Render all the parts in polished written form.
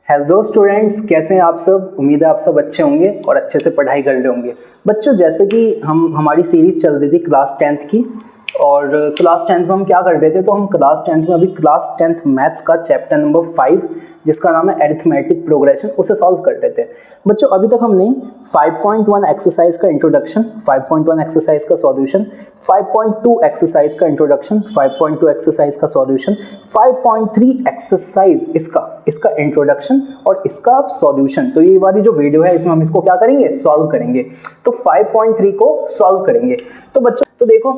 Hello students, कैसे हैं आप सब। उम्मीद है आप सब अच्छे होंगे और अच्छे से पढ़ाई कर रहे होंगे। बच्चों, जैसे कि हमारी सीरीज़ चल रही थी क्लास 10th की, और क्लास 10th में हम क्या कर रहे थे, तो हम क्लास 10th में अभी क्लास 10th मैथ्स का चैप्टर नंबर 5 जिसका नाम है अरिथमेटिक प्रोग्रेशन, उसे सॉल्व कर रहे थे। बच्चों, अभी तक हमने 5.1 एक्सरसाइज का इंट्रोडक्शन, 5.1 एक्सरसाइज का सॉल्यूशन, 5.2 एक्सरसाइज का इंट्रोडक्शन, 5.2 एक्सरसाइज का सॉल्यूशन, 5.3 एक्सरसाइज इसका इंट्रोडक्शन और इसका सॉल्यूशन। तो ये वाली जो वीडियो है इसमें हम इसको क्या करेंगे, सॉल्व करेंगे। तो 5.3 को सॉल्व करेंगे। तो बच्चों, तो देखो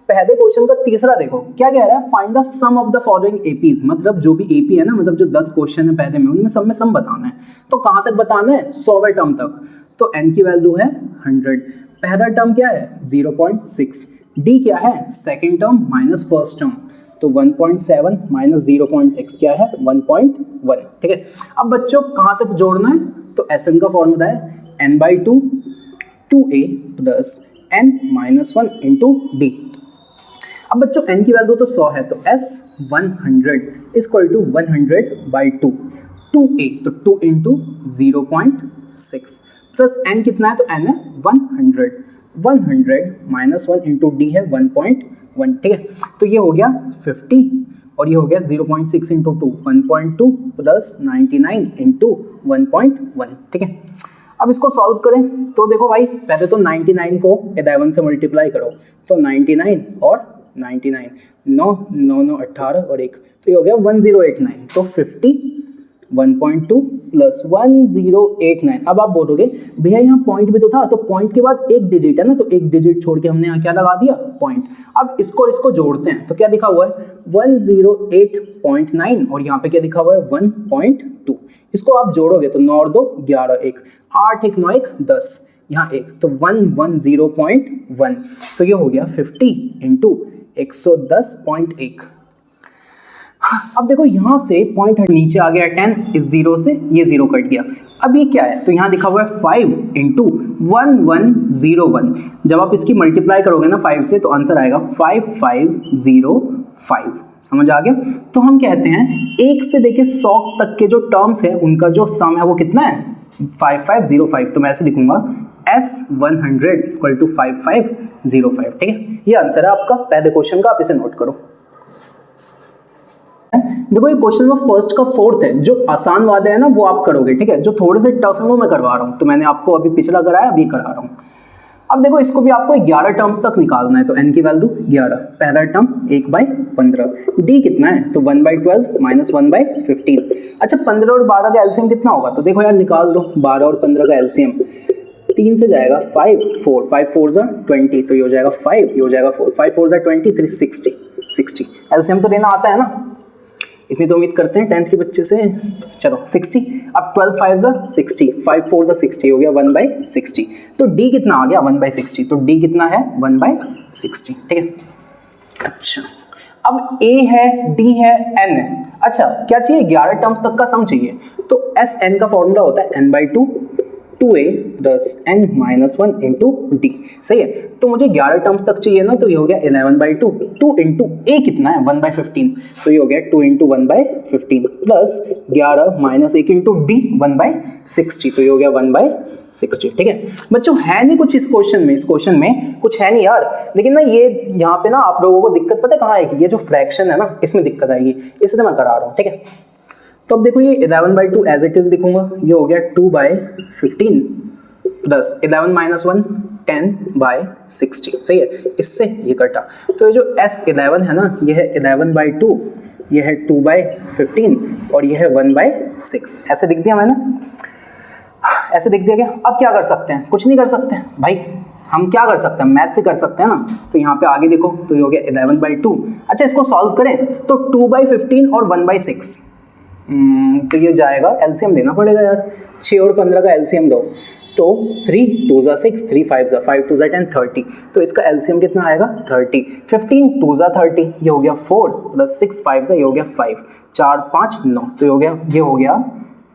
पहले क्वेश्चन का तीसरा देखो क्या कह रहा है, find the sum of the following APs. मतलब जो भी एपी है ना, मतलब जो 10 क्वेश्चन है पहले में, उनमें सब में सम बताना है। तो कहां तक बताना है, 100वें टर्म तक। तो n की वैल्यू है 100। पहला टर्म क्या है 0.6, d क्या है second term minus first term, तो 1.7 माइनस 0.6 क्या है 1.1। ठीक है। अब बच्चों कहां तक जोड़ना है, तो Sn का फॉर्मूला है n/2 2a plus n minus 1 into d. अब बच्चों n की वैल्यू तो 100 है, तो s 100 इक्वल टू 100/2, 2a तो 2 इंटू 0.6 प्लस n कितना है, तो n है 100 माइनस 1 इंटू डी है 1.1। ठीक है। तो ये हो गया 50 और ये हो गया 0.6 इंटू 2 1.2 प्लस 99 इंटू 1.1। ठीक है। अब इसको सॉल्व करें तो देखो भाई, पहले तो 99 को 11 से मल्टीप्लाई करो, तो 99 और 99 9 9 9 18 और 1, तो ये हो गया 1089। तो 50 1.2 प्लस 1089। अब आप बोलोगे भैया यहाँ पॉइंट भी तो था, तो पॉइंट के बाद एक डिजिट है ना, तो एक डिजिट छोड़ के हमने यहाँ क्या लगा दिया, पॉइंट। अब इसको जोड़ते हैं तो क्या लिखा हुआ है 108.9 और यहाँ पे क्या लिखा हुआ है 1.2। इसको आप जोड़ोगे तो 9 और 2 11, 1 8 1 9 1 10, यहाँ 1 तो 110.1। तो ये हो गया 50 इंटू 110.1। अब देखो यहाँ से पॉइंट नीचे आ गया 10, इस जीरो से ये जीरो कट गया। अब ये क्या है, तो यहाँ लिखा हुआ है 5 इंटू 1101। जब आप इसकी मल्टीप्लाई करोगे ना 5 से, तो आंसर आएगा 5505। समझ आ गया। तो हम कहते हैं 1 से लेके 100 तक के जो टर्म्स है उनका जो सम है वो कितना है 5505। तो मैं ऐसे लिखूंगा S100 इक्वल टू 5505। ठीक है। ये आंसर है आपका पहले क्वेश्चन का, आप इसे नोट करो। देखो ये क्वेश्चन नंबर फर्स्ट का फोर्थ है, जो आसान वाले है ना वो आप करोगे। ठीक है। जो थोड़े से टफ है वो मैं करवा रहा हूँ, तो मैंने आपको अभी पिछला कराया, अभी करा रहा हूँ। अब देखो इसको भी आपको 11 टर्म्स तक निकालना है, तो n की वैल्यू 11, पहला टर्म 1/15, d कितना है, तो 1/12 माइनस 1/15। अच्छा 15 और 12 का एलसीएम कितना होगा, तो देखो यार निकाल दो 12 और 15 का एलसीएम। 3 से जाएगा 5 4 5 4 20, तो ये हो जाएगा 5, ये हो जाएगा 4 5 4 20 3 60। एलसीएम तो लेना आता है ना, इतनी तो उम्मीद करते हैं 10th के बच्चे से। चलो 60। अब 12 5 60, 5 4 60 हो गया 1/60। तो d कितना आ गया 1/60, तो d कितना है 1/60। ठीक है। अच्छा अब a है, d है, n है। अच्छा क्या चाहिए, 11 टर्म्स तक का सम चाहिए। तो Sn का फॉर्मूला होता है n/2 2a plus n minus 1 into D. सही है। तो मुझे 11 टर्म्स तक चाहिए ना, तो ये हो गया 11/2, 2 इंटू a कितना है 1/15, तो ये हो गया 2 into 1/15 plus 11 minus 1 into D 1/60, तो ये हो गया 1/60। ठीक है। बच्चों है नहीं कुछ इस क्वेश्चन में कुछ है नहीं यार, लेकिन ना ये यहाँ पे ना आप लोगों को दिक्कत पता है कहाँ आएगी, ये जो फ्रैक्शन है ना इसमें दिक्कत आएगी, इसलिए मैं करा रहा हूँ। ठीक है। तो अब देखो ये 11/2 एज इट इज लिखूंगा, ये हो गया 2/15 प्लस 11 माइनस 1 10/60। सही है। इससे ये कटा, तो ये जो S11 है ना, ये है 11/2, ये है 2/15 और ये है 1/6। ऐसे लिख दिया मैंने, ऐसे लिख दिया क्या। अब क्या कर सकते हैं, कुछ नहीं कर सकते भाई, हम क्या कर सकते हैं, मैथ से कर सकते हैं ना। तो यहाँ पे आगे देखो, तो ये हो गया 11/2। अच्छा इसको सॉल्व करें तो 2/15 और 1/6, तो ये जाएगा, एलसीएम लेना पड़ेगा यार। 6 और 15 का एलसीएम लो, तो 3 2 6 3 5 5 2 10 30, तो इसका एलसीएम कितना आएगा 30। 15 2 30, ये हो गया 4 प्लस 6 5 ये हो गया 5 4 5 9, तो ये हो गया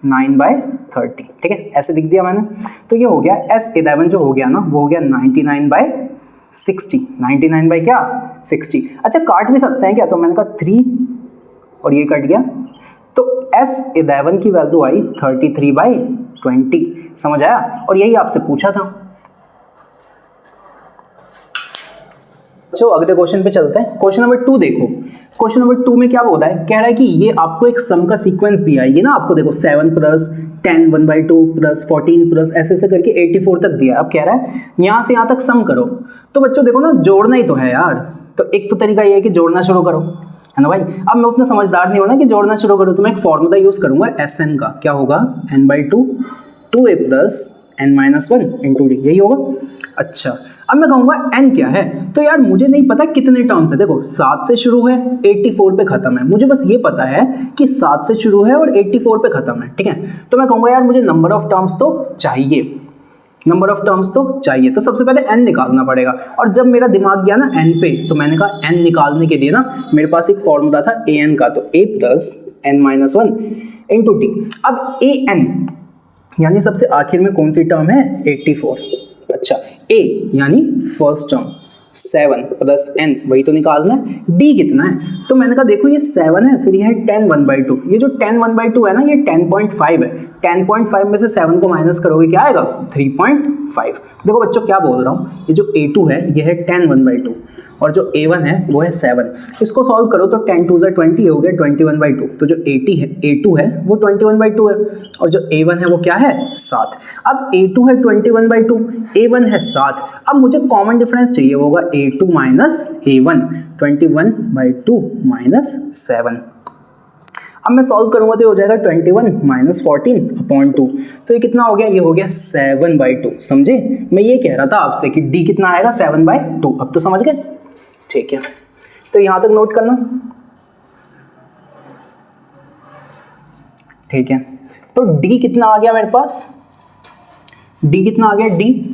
9/30। ठीक है। ऐसे लिख दिया मैंने। तो ये हो गया S11 जो हो गया ना, वो हो गया 99/60। 99/60। अच्छा काट भी सकते हैं क्या, तो मैंने कहा 3 और ये कट गया, तो S11 की वैल्यू आई 33/20, समझ आया? और यही आपसे पूछा था। चलो अगले क्वेश्चन पे चलते हैं। क्वेश्चन नंबर 2 देखो। क्वेश्चन नंबर 2 में क्या बोल रहा है? कह रहा है कि ये आपको एक सम का सीक्वेंस दिया है, ये ना आपको देखो 7 प्लस 10 1/2 प्लस 14 प्लस ऐसे करके 84 तक दिया है। अब कह रहा है यहाँ से यहाँ तक सम करो। तो बच्चों देखो ना, जोड़ना ही तो है यार, तो एक तो तरीका ये है कि जोड़ना शुरू करो, है ना भाई। अब मैं उतना समझदार नहीं हूं ना कि जोड़ना शुरू करूँ, तो मैं एक फॉर्मूला यूज करूंगा Sn का। क्या होगा? n/2 2a plus n-1 into D, यही होगा। अच्छा, अब मैं कहूंगा n क्या है, तो यार मुझे नहीं पता कितने टर्म्स है। देखो 7 से शुरू है 84 पे खत्म है, मुझे बस ये पता है कि 7 से शुरू है और 84 पे खत्म है, ठीक है। तो मैं कहूंगा यार मुझे नंबर ऑफ टर्म्स तो चाहिए, नंबर ऑफ टर्म्स तो चाहिए। तो सबसे पहले n निकालना पड़ेगा, और जब मेरा दिमाग गया ना n पे, तो मैंने कहा n निकालने के लिए ना मेरे पास एक फॉर्मूला था an का, तो a plus n-1 into d. अब an यानी सबसे आखिर में कौन सी टर्म है? 84। अच्छा, a यानी फर्स्ट टर्म 7 प्लस n, वही तो निकालना है। d कितना है? तो मैंने कहा देखो ये 7 है, फिर ये है 10 1/2। ये जो 10 1/2 है ना, ये 10.5 है। 10.5 में से 7 को माइनस करोगे क्या आएगा? 3.5। देखो बच्चों क्या बोल रहा हूँ, ये जो a2 है ये है 10 1/2, और जो a1 है वो है 7। इसको सॉल्व करो तो 10 2 20 हो गया 21/2। तो जो a2 है वो 21/2 है, और जो a1 है वो क्या है? 7। अब a2 है 21/2, a1 है 7। अब मुझे कॉमन डिफरेंस चाहिए, वो होगा a2 माइनस a1, 21/2 माइनस 7। अब मैं सॉल्व करूंगा तो हो जाएगा 21 माइनस 14/2। तो ये कितना हो गया? ये हो गया 7/2। समझे? मैं ये कह रहा था आपसे कि d कितना आएगा? 7/2। अब तो समझ गए? ठीक है, तो यहां तक नोट करना। ठीक है, तो d कितना आ गया मेरे पास? d कितना आ गया?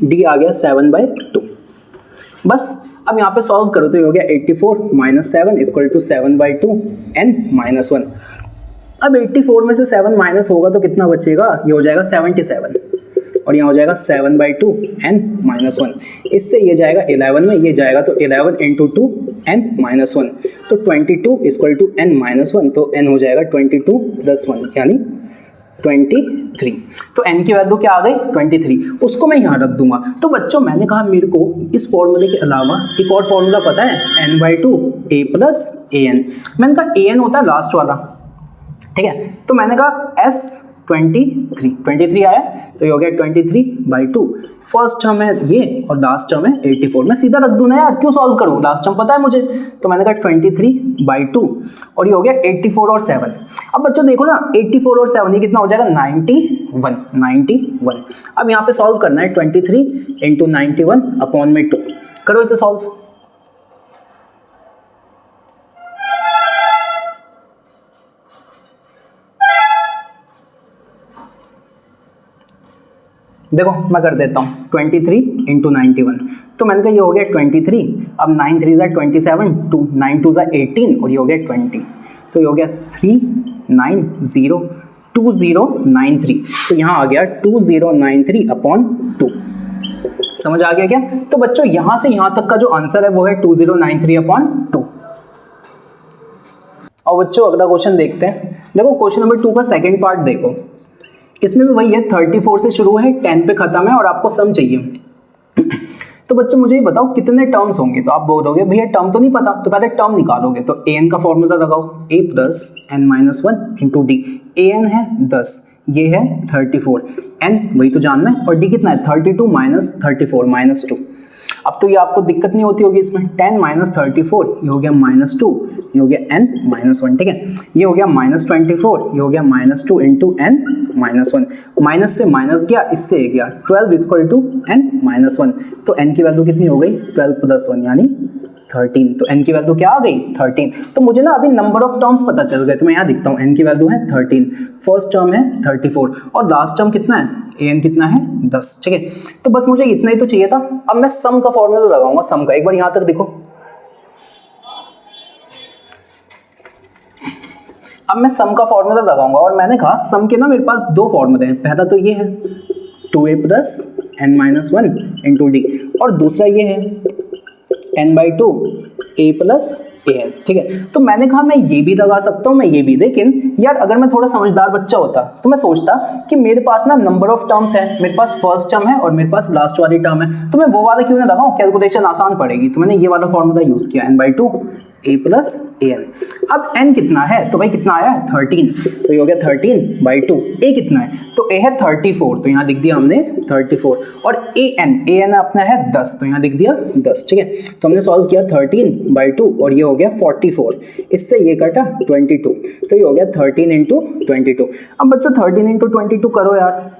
d आ गया 7/2। बस अब यहाँ पे सॉल्व करो तो ये हो गया 84 माइनस 7 इक्वल टू 7/2 n-1। अब 84 में से 7 माइनस होगा तो कितना बचेगा? ये हो जाएगा 77, और यहाँ हो जाएगा 7/2 n-1। इससे ये जाएगा 11 में, ये जाएगा तो 11 इंटू 2 n-1, तो 22 इक्वल टू n-1, तो n हो जाएगा 22 प्लस 1 यानी 23। तो n की वैल्यू क्या आ गई? 23। उसको मैं यहाँ रख दूंगा। तो बच्चों मैंने कहा मेरे को इस फॉर्मूले के अलावा एक और फॉर्मूला पता है, n/2 a प्लस an। मैंने कहा an होता है लास्ट वाला, ठीक है। तो मैंने कहा S23 आया, तो ये हो गया 23/2। फर्स्ट टर्म है ये और लास्ट टर्म है 84। मैं सीधा रख दूं ना यार, क्यों सॉल्व करूं? लास्ट टर्म पता है मुझे। तो मैंने कहा 23/2 और ये हो गया 84 और 7। अब बच्चों देखो ना, 84 और 7 ये कितना हो जाएगा? 91। अब यहाँ पे सॉल्व करना है 23 इंटू 91/2। करो इसे सॉल्व। देखो मैं कर देता हूँ 23 इंटू 91। तो मैंने कहा ये हो गया 23। अब 9 3 ज़ा 27, 9 2 ज़ा 18, और ये हो गया 20। तो ये हो गया 3902093। तो यहाँ आ गया 2093/2। समझ आ गया क्या? तो बच्चों यहाँ से यहाँ तक का जो आंसर है वो है 2093/2। और बच्चों अगला क्वेश्चन देखते हैं। देखो क्वेश्चन नंबर 2 का सेकंड पार्ट देखो। इसमें भी वही है, 34 से शुरू है 10 पे खत्म है और आपको सम चाहिए। तो बच्चों मुझे ये बताओ कितने टर्म्स होंगे? तो आप बोलोगे भैया टर्म तो नहीं पता, तो पहले टर्म निकालोगे। तो an का फॉर्मूला लगाओ, a plus n-1 into D. an है 10, ये है 34, n वही तो जानना है, और d कितना है? 32 माइनस 34 माइनस 2। अब तो ये आपको दिक्कत नहीं होती होगी इसमें। 10 माइनस 34 ये हो गया -2, ये हो गया n-1, ठीक है। ये हो गया -24, ये हो गया -2 इंटू n-1। माइनस से माइनस गया, इससे गया 12 इक्वल टू n-1। तो n की वैल्यू कितनी हो गई? 12 प्लस 1 यानी 13। तो n की वैल्यू क्या आ गई? 13। तो मुझे ना अभी नंबर ऑफ टर्म्स पता चल गए, तो मैं यहाँ दिखता हूँ n की वैल्यू है 13, फर्स्ट टर्म है 34 और लास्ट टर्म कितना है? an कितना है? 10, ठीक है। तो बस मुझे इतना ही तो चाहिए था। अब मैं सम का फॉर्मूला लगाऊंगा, सम का। एक बार यहाँ तक देखो। अब मैं सम का फॉर्मूला लगाऊंगा, और मैंने कहा सम के ना मेरे पास दो फॉर्मूले हैं। पहला तो ये है 2a plus n-1 into d, और दूसरा ये है n/2 a प्लस an, ठीक है। तो मैंने कहा मैं ये भी लगा सकता हूँ, मैं ये भी, लेकिन यार अगर मैं थोड़ा समझदार बच्चा होता तो मैं सोचता कि मेरे पास ना नंबर ऑफ टर्म्स है, मेरे पास फर्स्ट टर्म है और मेरे पास लास्ट वाली टर्म है, तो मैं वो वाला क्यों ना लगाऊं, कैलकुलेशन आसान पड़ेगी। तो मैंने ये वाला फॉर्मूला यूज किया, n/2 a प्लस an। अब n कितना है, तो भाई कितना आया है 13, तो ये हो गया 13/2। a कितना है, तो a है 34, तो यहाँ लिख दिया हमने 34, और an अपना है 10, तो यहाँ लिख दिया 10, ठीक है। तो हमने सॉल्व किया 13/2 और ये हो गया 44, इससे ये कटा 22, तो ये हो गया 13 × 22। अब बच्चों 13 × 22 करो यार,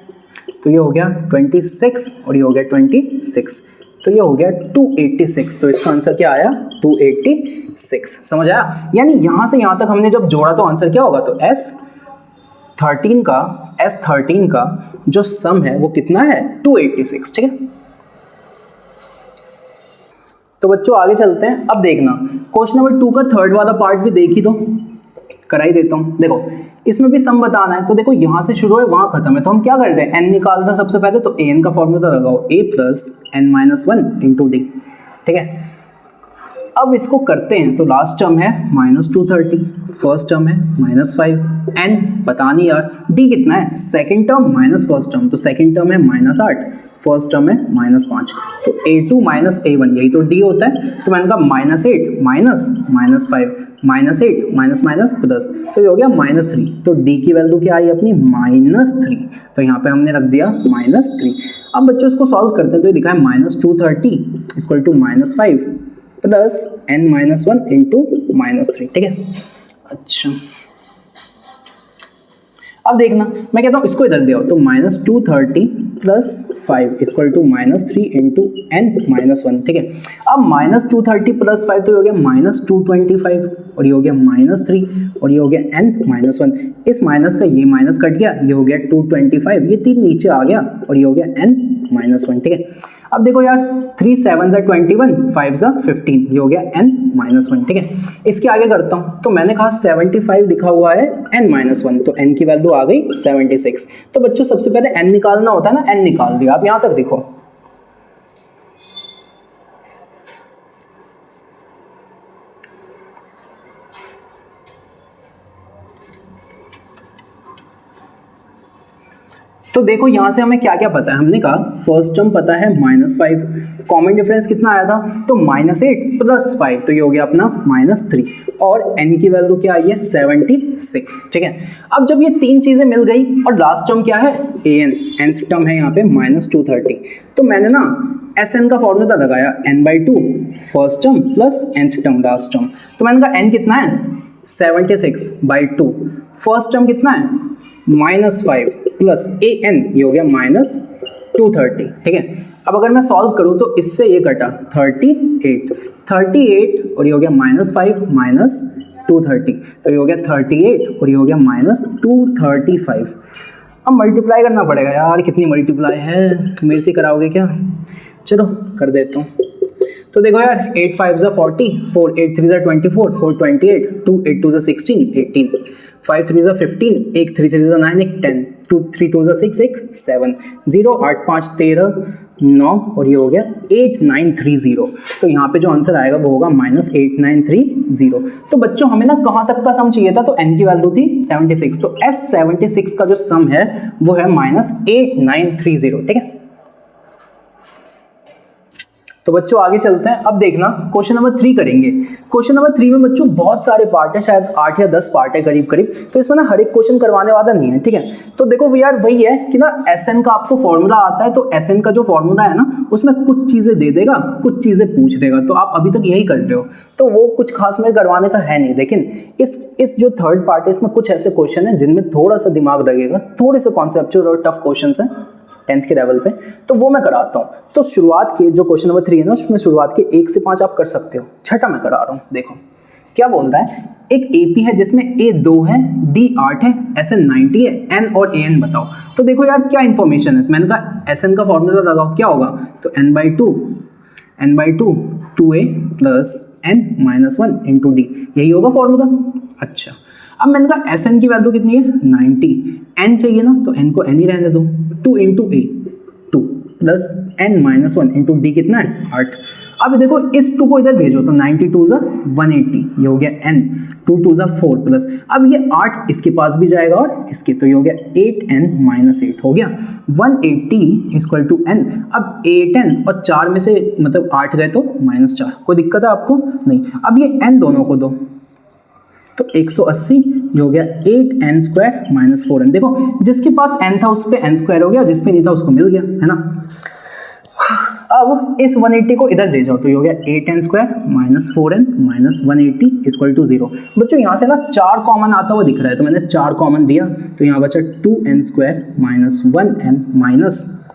तो ये हो गया 26 और ये हो गया 26, तो ये हो गया 286। तो इसका आंसर क्या आया, 286। समझ आया, यानी यहां से यहां तक हमने जब जोड़ा तो आंसर क्या होगा, तो S13 का जो सम है वो कितना है, 286, ठीक है। तो बच्चों आगे चलते हैं। अब देखना क्वेश्चन नंबर 2 का थर्ड वाला पार्ट भी देख ही दो, करा ही देता हूं। देखो इसमें भी सम बताना है, तो देखो यहां से शुरू है वहां खत्म है, तो हम क्या कर रहे हैं, n निकाल रहे हैं सबसे पहले, तो an का फॉर्मूला लगाओ, a प्लस n-1 × d, ठीक है। अब इसको करते हैं, तो लास्ट टर्म है -230, फर्स्ट टर्म है -5, n पता नहीं यार, d कितना है, second term minus first term, तो सेकंड टर्म है -8, फर्स्ट टर्म है -5, तो a2 - a1 यही तो d होता है। तो मैंने कहा -8 -5 -8 प्लस, तो ये हो गया -3, तो d की वैल्यू क्या आई अपनी, -3, तो यहाँ पे हमने रख दिया -3। अब बच्चों इसको सॉल्व करते हैं, तो ये लिखा है -230 = -5 प्लस n-1 × -3, ठीक है। अच्छा अब देखना, मैं कहता हूँ इसको इधर ले आओ, तो -230 प्लस 5 = -3 × n-1, ठीक है। अब -230 प्लस 5 तो ये हो गया -225 और ये हो गया -3 और ये हो गया n-1, इस माइनस से ये माइनस कट गया, ये हो गया 225, ये 3 नीचे आ गया और ये हो गया n-1, ठीक है। अब देखो यार 3 7 = 21, 5 = 15, ये हो गया n-1, ठीक है। इसके आगे करता हूँ, तो मैंने कहा 75 लिखा हुआ है n-1, तो n की वैल्यू आ गई 76। तो बच्चों सबसे पहले n निकालना होता है ना, n निकाल दिया। आप यहां तक देखो, तो देखो यहां से हमें क्या क्या पता है, हमने कहा फर्स्ट टर्म पता है -5, कॉमन डिफरेंस कितना आया था, तो -8 प्लस 5, तो ये हो गया अपना -3, और n की वैल्यू क्या आई है 76, ठीक है। अब जब ये तीन चीजें मिल गई और लास्ट टर्म क्या है an, nth टर्म है यहाँ पे -230, तो मैंने ना Sn का फॉर्मूला लगाया, n/2 first term plus nth term last term, तो मैंने कहा n कितना है 76/2, फर्स्ट टर्म कितना है -5 प्लस an, ये हो गया -230, ठीक है। अब अगर मैं सॉल्व करूं तो इससे ये कटा 38 और ये हो गया -5 - 230, तो ये हो गया 38 और ये हो गया -235। अब मल्टीप्लाई करना पड़ेगा यार, कितनी मल्टीप्लाई है, मेरे से कराओगे क्या, चलो कर देता हूँ। तो देखो यार 8 5 = 40, 4 8 3 = 24, 4 28, 2 8 2 = 16, 18, 5 3 = 15, 1 3 3 = 9, 10, 2 3 2 = 6, 7, 0 8 5 13 9 और ये हो गया 8930। तो यहाँ पे जो आंसर आएगा वो होगा -8930। तो बच्चों हमें ना कहाँ तक का सम चाहिए था, तो n की वैल्यू थी 76, तो S76 का जो सम है वो है -8930, ठीक है। तो बच्चों आगे चलते हैं। अब देखना क्वेश्चन नंबर 3 करेंगे। क्वेश्चन नंबर 3 में बच्चों बहुत सारे पार्ट है, शायद 8 या 10 पार्ट है करीब करीब, तो इसमें ना हर एक क्वेश्चन करवाने वाला नहीं है, ठीक है। तो देखो यार वही है कि ना Sn का आपको फॉर्मूला आता है, तो Sn का जो फॉर्मूला है ना उसमें कुछ चीजें दे देगा, कुछ चीजें पूछ देगा, तो आप अभी तक यही कर रहे हो, तो वो कुछ खास में करवाने का है नहीं। लेकिन इस जो थर्ड पार्ट है इसमें कुछ ऐसे क्वेश्चन है जिनमें थोड़ा सा दिमाग लगेगा, थोड़े से कॉन्सेप्चुअल और टफ क्वेश्चन है 10th के लेवल पे, तो वो मैं कराता हूँ। तो शुरुआत के जो क्वेश्चन नंबर 3 है ना उसमें शुरुआत के 1 से 5 आप कर सकते हो, छठा मैं करा रहा हूँ। देखो क्या बोल रहा है, एक AP है जिसमें A 2 है, D 8 है, SN 90 है, N और AN बताओ। तो देखो यार क्या इन्फॉर्मेशन है, मैंने कहा SN का फॉर्मूला लगाओ, क्या होगा, तो n/2 2A plus n-1 × D, यही होगा फॉर्मूला। अच्छा अब मैंने कहा Sn की वैल्यू कितनी है 90, n चाहिए ना, तो n को n ही रहने दो, 2 × A 2 प्लस n-1 × D कितना है 8। अब देखो इस 2 को इधर भेजो तो 92 ज़ा 180, ये हो गया n, 2 2 ज़ा 4 प्लस, अब ये 8 इसके पास भी जाएगा और इसके, तो ये हो गया 8n माइनस 8 हो गया 180 इक्वल टू n। अब 8n और 4 में से मतलब 8 गए तो -4, कोई दिक्कत है आपको? नहीं। अब ये n दोनों को दो तो 180, ये हो गया 8n स्क्वायर माइनस 4n। देखो जिसके पास n था उस पर n स्क्वायर हो गया, जिस पे नहीं था उसको मिल गया, है ना। अब इस 180 को इधर ले जाओ तो ये हो गया 8n square minus 4n minus 180 equal to 0। बच्चों यहाँ से ना 4 कॉमन आता हुआ दिख रहा है, तो मैंने 4 कॉमन दिया, तो यहाँ बचा 2n square minus 1n minus,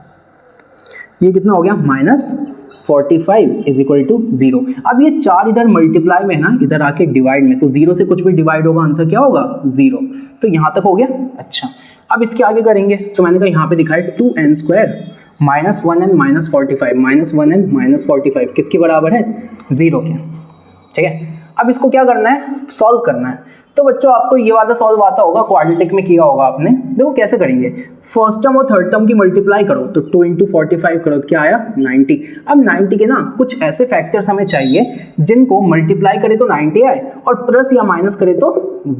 ये कितना हो गया -45 इज इक्वल टू 0। अब ये 4 इधर मल्टीप्लाई में है ना, इधर आके डिवाइड में, तो 0 से कुछ भी डिवाइड होगा, आंसर क्या होगा 0। तो यहाँ तक हो गया। अच्छा अब इसके आगे करेंगे, तो मैंने कहा यहाँ पे दिखा है 2n square minus 1n minus 45, minus 1n minus 45 किसके बराबर है 0 के, ठीक है। अब इसको क्या करना है, सॉल्व करना है। तो बच्चों आपको ये वाला सॉल्व आता होगा, क्वाड्रेटिक में किया होगा आपने। देखो कैसे करेंगे, फर्स्ट टर्म और थर्ड टर्म की मल्टीप्लाई करो तो 2 × 45 करो तो क्या आया 90। अब 90 के ना कुछ ऐसे फैक्टर्स हमें चाहिए जिनको मल्टीप्लाई करे तो 90 आए और प्लस या माइनस करे तो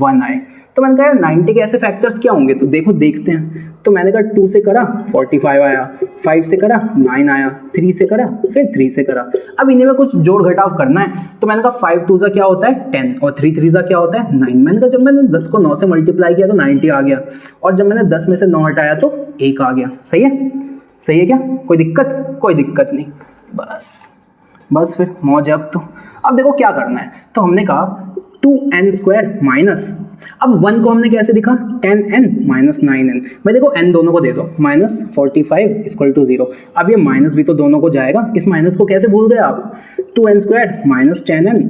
1 आए। तो मैंने कहा 90 के ऐसे फैक्टर्स क्या होंगे, तो देखो देखते हैं। तो मैंने कहा 2 से करा 45 आया, 5 से करा 9 आया, 3 से करा फिर 3 से करा। अब इन्हें में कुछ जोड़ घटाव करना है, तो मैंने कहा 5 2 क्या होता है 10 और 3 3 क्या होता है 9। मैंने कहा जब मैंने 10 को 9 से मल्टीप्लाई किया तो 90 आ गया, और जब मैंने 10 में से 9 हटाया तो 1 आ गया। सही है, सही है क्या, कोई दिक्कत? कोई दिक्कत नहीं, बस फिर मौज है अब तो। अब देखो क्या करना है, तो हमने कहा 2n स्क्वायर माइनस, अब 1 को हमने कैसे लिखा 10n माइनस 9n। भाई देखो n दोनों को दे दो, माइनस 45 इक्वल टू 0। अब ये माइनस भी तो दोनों को जाएगा, इस माइनस को कैसे भूल गए आप, 2n square minus 10n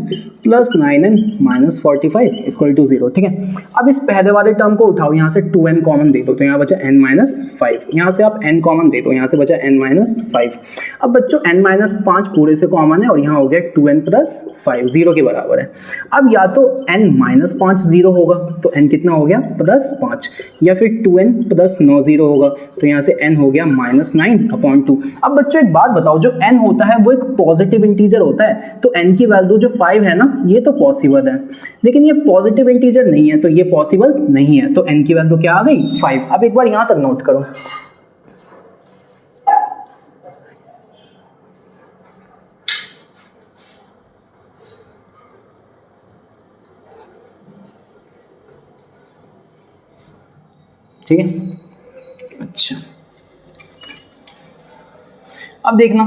plus 9n minus 45 equal to 0, ठीक है। अब इस पहले वाले टर्म को उठाओ, यहाँ से 2n कॉमन दे दो तो यहाँ बचा n माइनस 5, यहाँ से आप n कॉमन दे दो, यहाँ से बचा n माइनस 5। अब बच्चों n माइनस 5 पूरे से कॉमन है और यहाँ हो गया 2n प्लस 5 0 के बराबर है। अब या तो n माइनस 5 0 होगा तो n कितना हो गया प्लस 5, या फिर 2n प्लस 9 0 होगा तो यहाँ से n हो गया माइनस 9/2। अब बच्चों एक बात बताओ, जो n होता है वो एक पॉजिटिव इंटीजर होता है, तो n की वैल्यू जो 5 है ना ये तो पॉसिबल है, लेकिन ये पॉजिटिव इंटीजर नहीं है तो ये पॉसिबल नहीं है, तो n की वैल्यू क्या आ गई 5। अब एक बार यहां तक नोट करो, ठीक है। अच्छा अब देखना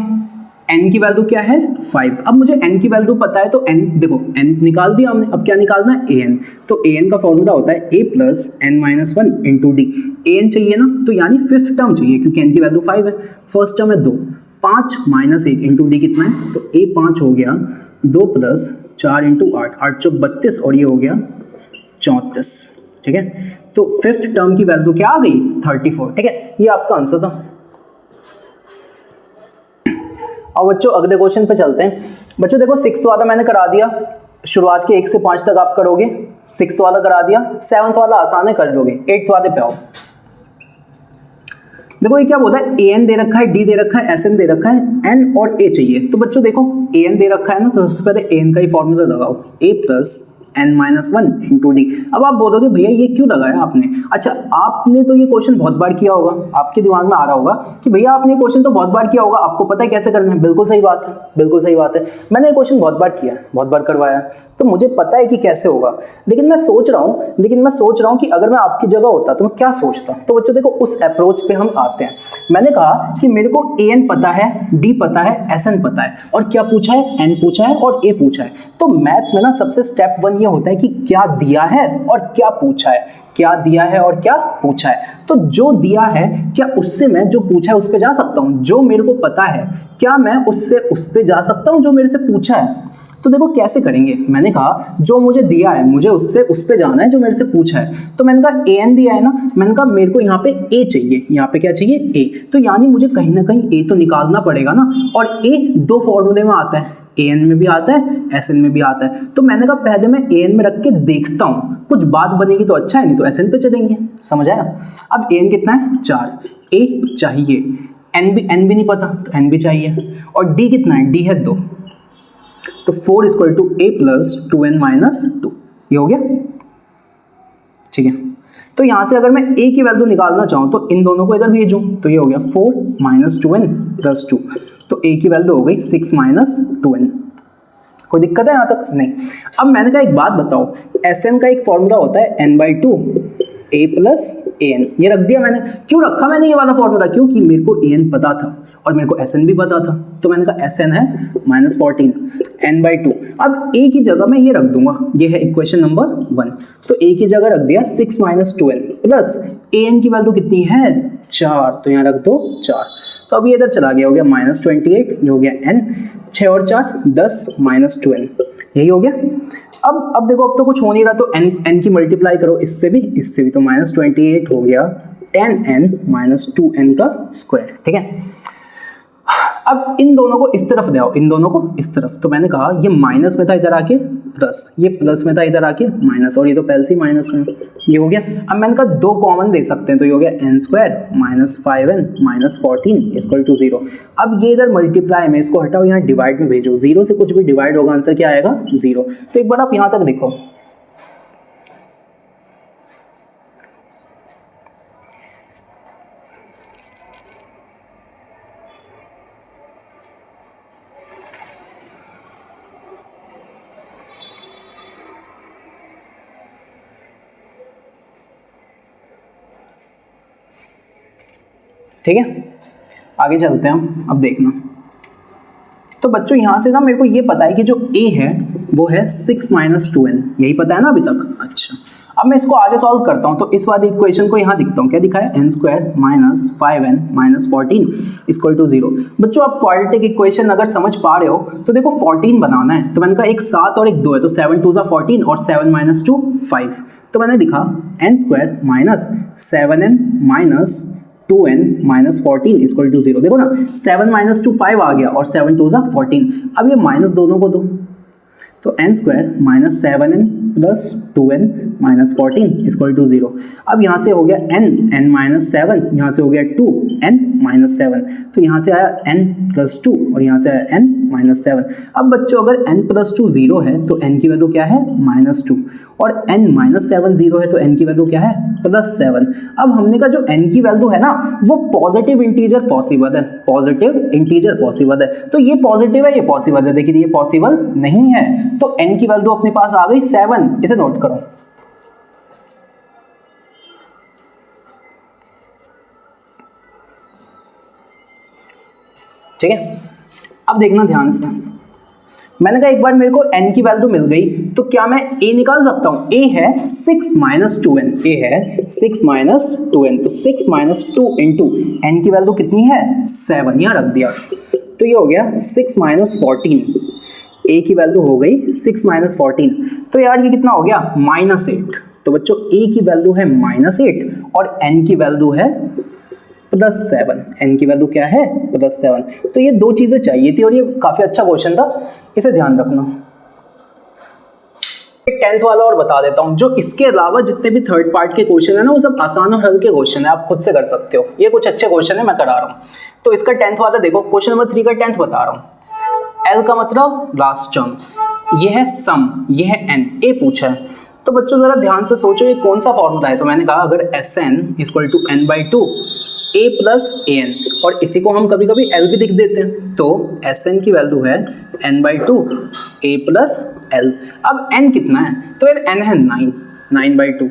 n की वैल्यू क्या है 5। अब मुझे n की वैल्यू पता है तो n, देखो n निकाल दिया हमने, अब क्या निकालना है an। तो an का फॉर्मूला होता है a plus n minus 1 into D. an चाहिए ना, तो यानी फिफ्थ टर्म चाहिए क्योंकि n की वैल्यू 5 है। फर्स्ट टर्म है 2, 5 माइनस 1 इंटू डी कितना है, तो a 5 हो गया, 2 प्लस 4 इंटू 8, 8 चौक 32 और ये हो गया 34, ठीक है। तो फिफ्थ टर्म की वैल्यू क्या आ गई 34, ठीक है। ये आपका आंसर था। और बच्चों अगले क्वेश्चन पे चलते हैं। बच्चों देखो 6th वाला मैंने करा दिया, शुरुआत के 1 से 5 तक आप करोगे, 6th वाला करा दिया, 7th वाला आसान है कर लोगे, 8th वाले पे आओ। देखो ये क्या बोलता है, an दे रखा है, d दे रखा है, sn दे रखा है, n और a चाहिए। तो बच्चों देखो an दे रखा है ना, तो सबसे पहले an का ही फॉर्मूला लगाओ, a plus n minus 1 into d. अब आप बोलोगे भैया ये क्यों लगाया आपने। अच्छा आपने तो ये क्वेश्चन बहुत बार किया होगा, आपके दिमाग में आ रहा होगा कि भैया आपने ये क्वेश्चन तो बहुत बार किया होगा, आपको पता है कैसे करना है। बिल्कुल सही बात है, बिल्कुल सही बात है, मैंने ये क्वेश्चन बहुत बार किया है, बहुत बार करवाया, तो मुझे पता है कि कैसे होगा। लेकिन मैं सोच रहा हूँ कि अगर मैं आपकी जगह होता तो मैं क्या सोचता। तो बच्चों देखो उस अप्रोच पे हम आते हैं। मैंने कहा कि मेरे को an पता है, d पता है, sn पता है, और क्या पूछा है, n पूछा है और a पूछा है। तो मैथ्स में ना सबसे स्टेप 1 ये होता है कि क्या दिया है और क्या पूछा है, क्या दिया है और क्या पूछा है। तो जो दिया है क्या उससे मैं जो पूछा है उस पे जा सकता हूँ, जो मेरे को पता है क्या मैं उससे उस पे जा सकता हूँ जो मेरे से पूछा है। तो देखो कैसे करेंगे, मैंने कहा जो मुझे दिया है मुझे उससे उस पे जाना है जो मेरे से पूछा है। तो मैंने कहा an दिया है ना, मैंने कहा मेरे को यहाँ पे a चाहिए, यहाँ पे क्या चाहिए a, तो यानी मुझे कहीं ना कहीं a तो निकालना पड़ेगा ना, और a 2 फॉर्मूले में आता है, an में भी आता है sn में भी आता है। तो मैंने कहा पहले मैं an में रख के देखता हूँ, कुछ बात बनेगी तो अच्छा है, नहीं तो sn पे चलेंगे। समझ आया। अब an कितना है 4, a चाहिए, n भी नहीं पता तो n भी चाहिए, और d कितना है, d है 2, तो 4 equal to a plus 2n minus 2, ये हो गया। ठीक है, तो यहाँ से अगर मैं a की वैल्यू निकालना चाहूँ तो इन दोनों को इधर भेजूँ, तो ये हो गया 4 माइनस 2n प्लस 2, तो a की वैल्यू हो गई 6 माइनस 2n। कोई दिक्कत है यहाँ तक? नहीं। अब मैंने कहा एक बात बताओ, Sn का एक फॉर्मूला होता है n/2 a प्लस an, ये रख दिया मैंने। क्यों रखा मैंने ये वाला फॉर्मूला? क्योंकि मेरे को an पता था और मेरे को Sn भी पता था, तो मैंने कहा Sn है -14 n/2। अब a की जगह मैं ये रख दूंगा, ये है इक्वेशन नंबर 1, तो a की जगह रख दिया 6 माइनस 2n प्लस an की वैल्यू कितनी है 4, तो यहाँ रख दो 4, तो अब ये इधर चला गया, हो गया -28, ये हो गया n, 6 और 4 10 माइनस 2n, यही हो गया। अब देखो, अब तो कुछ हो नहीं रहा, तो n की मल्टीप्लाई करो इससे भी तो -28 हो गया 10n माइनस 2n का स्क्वायर। ठीक है, अब इन दोनों को इस तरफ ले आओ, इन दोनों को इस तरफ, तो मैंने कहा ये माइनस में था इधर आके प्लस, ये प्लस में था इधर आके माइनस, और ये तो पहले से ही माइनस में, ये हो गया। अब मैंने कहा दो कॉमन ले सकते हैं, तो ये हो गया n square minus 5n minus 14 equal to 0। अब ये इधर मल्टीप्लाई में, इसको हटाओ, यहाँ डिवाइड में भेजो, 0 से कुछ भी डिवाइड होगा, आंसर क्या आएगा 0। तो एक बार आप यहाँ तक देखो, ठीक है, आगे चलते हैं हम। अब देखना, तो बच्चों यहाँ से ना मेरे को ये पता है कि जो a है वो है 6 माइनस 2n, यही पता है ना अभी तक। अच्छा, अब मैं इसको आगे सॉल्व करता हूँ, तो इस वाली इक्वेशन को यहाँ दिखता हूँ, क्या दिखा है n square minus 5n minus 14 equal to 0। बच्चों आप क्वाड्रेटिक इक्वेशन अगर समझ पा रहे हो तो देखो 14 बनाना है, तो मैंने कहा एक 7 और एक 2 है, तो 7 2 14 और 7 माइनस 2 5, तो मैंने लिखा n square minus 7n minus 2n minus 14 equal to 0। देखो ना, 7 माइनस 2 5 आ गया और 7 2 14। अब ये माइनस दोनों को दो, तो n square minus 7n plus 2n minus 14 equal to 0। अब यहाँ से हो गया n माइनस 7, यहाँ से हो गया 2n माइनस 7, तो यहाँ से आया n प्लस 2 और यहाँ से आया n माइनस 7। अब बच्चों अगर n प्लस 2 0 है तो n की वैल्यू क्या है -2, और n माइनस 7 0 है तो n की वैल्यू क्या है +7। अब हमने कहा जो n की वैल्यू है ना वो पॉजिटिव इंटीजर पॉसिबल है, पॉजिटिव इंटीजर पॉसिबल है, तो ये पॉजिटिव है, ये पॉसिबल है, लेकिन ये पॉसिबल नहीं है, तो n की वैल्यू अपने पास आ गई 7, इसे नोट करो। ठीक है, अब देखना ध्यान से, मैंने कहा एक बार मेरे को n की वैल्यू मिल गई तो क्या मैं a निकाल सकता हूँ? a है 6 माइनस 2n, a है 6 माइनस 2n, तो 6 माइनस 2 इंटू n की वैल्यू कितनी है 7, यहाँ रख दिया, तो ये हो गया 6 माइनस 14, a की वैल्यू हो गई 6 माइनस 14, तो यार ये कितना हो गया -8। तो बच्चों a की वैल्यू है -8 और n की वैल्यू है +7, n की वैल्यू क्या है +7। तो ये दो चीजें चाहिए थी और ये काफी अच्छा क्वेश्चन था, इसे ध्यान रखना। 10th वाला और बता देता हूँ, जो इसके अलावा जितने भी थर्ड पार्ट के क्वेश्चन है ना वो सब आसान और हल्के क्वेश्चन है, आप खुद से कर सकते हो, ये कुछ अच्छे क्वेश्चन है मैं करा रहा हूँ। तो इसका 10th वाला देखो, क्वेश्चन नंबर 3 का 10th बता रहा हूँ। L का मतलब लास्ट टर्म, ये है सम, ये है n, a पूछा है। तो बच्चों जरा ध्यान से सोचो ये कौन सा फॉर्मूला है, तो मैंने कहा अगर Sn equal to n/2 a plus an, और इसी को हम कभी कभी L भी लिख देते हैं, तो Sn की वैल्यू है n/2 a प्लस L। अब n कितना है, तो यार n है 9/2,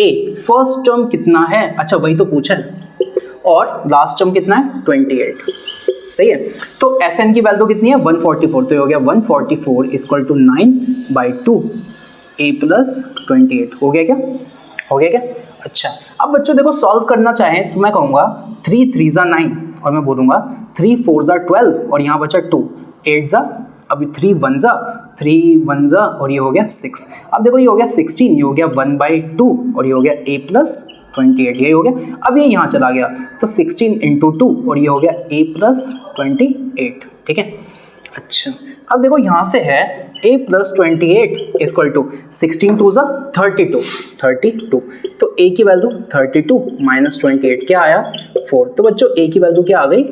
a फर्स्ट टर्म कितना है, अच्छा वही तो पूछा है, और लास्ट टर्म कितना है 28, सही है। तो Sn की वैल्यू कितनी है 144, तो ये हो गया 144 इक्वल टू 9/2 a प्लस 28, हो गया क्या, हो गया क्या। अच्छा, अब बच्चों देखो सॉल्व करना चाहें तो मैं कहूँगा 3 3 ज़ा 9 और मैं बोलूँगा 3 4 ज़ा 12 और यहाँ बचा 2, 8 ज़ा, अभी 3 1 ज़ा और ये हो गया 6। अब देखो ये हो गया 16, ये हो गया 1/2 और ये हो गया a प्लस 28, ये हो गया। अब ये यहाँ चला गया तो 16 इंटू 2 और ये हो गया a प्लस 28, ठीक है। अच्छा, अब देखो यहाँ से है a प्लस 28 इक्वल टू 16 2 ज़ा 32, तो a की वैल्यू 32 माइनस 28 क्या आया 4, तो बच्चों a की वैल्यू क्या आ गई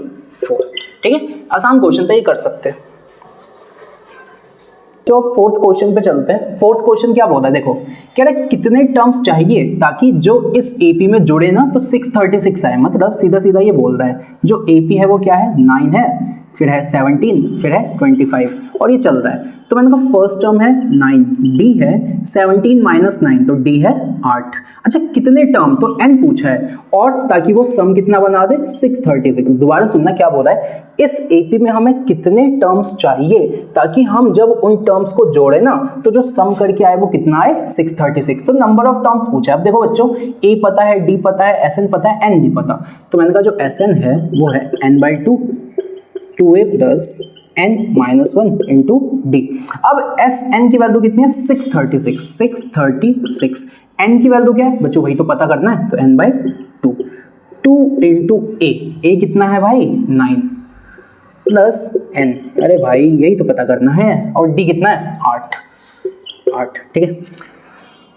4, ठीक है। आसान क्वेश्चन था, ये कर सकते हैं। बच्चों फोर्थ क्वेश्चन पे चलते हैं। फोर्थ क्वेश्चन क्या बोल रहा है, देखो कह रहा है कितने टर्म्स चाहिए ताकि जो इस एपी में जुड़े ना तो 636 आए। मतलब सीधा सीधा ये बोल रहा है जो एपी है वो क्या है 9 है, फिर है 17, फिर है 25 और ये चल रहा है। तो मैंने कहा फर्स्ट टर्म है 9, डी है 17 माइनस 9 तो डी है 8। अच्छा कितने टर्म, तो n पूछा है और ताकि वो सम कितना बना दे 636। दोबारा सुनना क्या बोल रहा है, इस एपी में हमें कितने टर्म्स चाहिए ताकि हम जब उन टर्म्स को जोड़े ना तो जो सम करके आए वो कितना आए 636। तो नंबर ऑफ टर्म्स पूछा है। अब देखो बच्चों a पता है, d पता है, sn पता है, n नहीं पता। तो मैंने कहा जो sn है वो है n/2 2a plus n minus 1 into d. अब Sn की वैल्यू कितनी है 636 n की वैल्यू क्या है बच्चों वही तो पता करना है, तो n/2 2 इंटू a कितना है भाई 9 प्लस n, अरे भाई यही तो पता करना है, और d कितना है 8। ठीक है।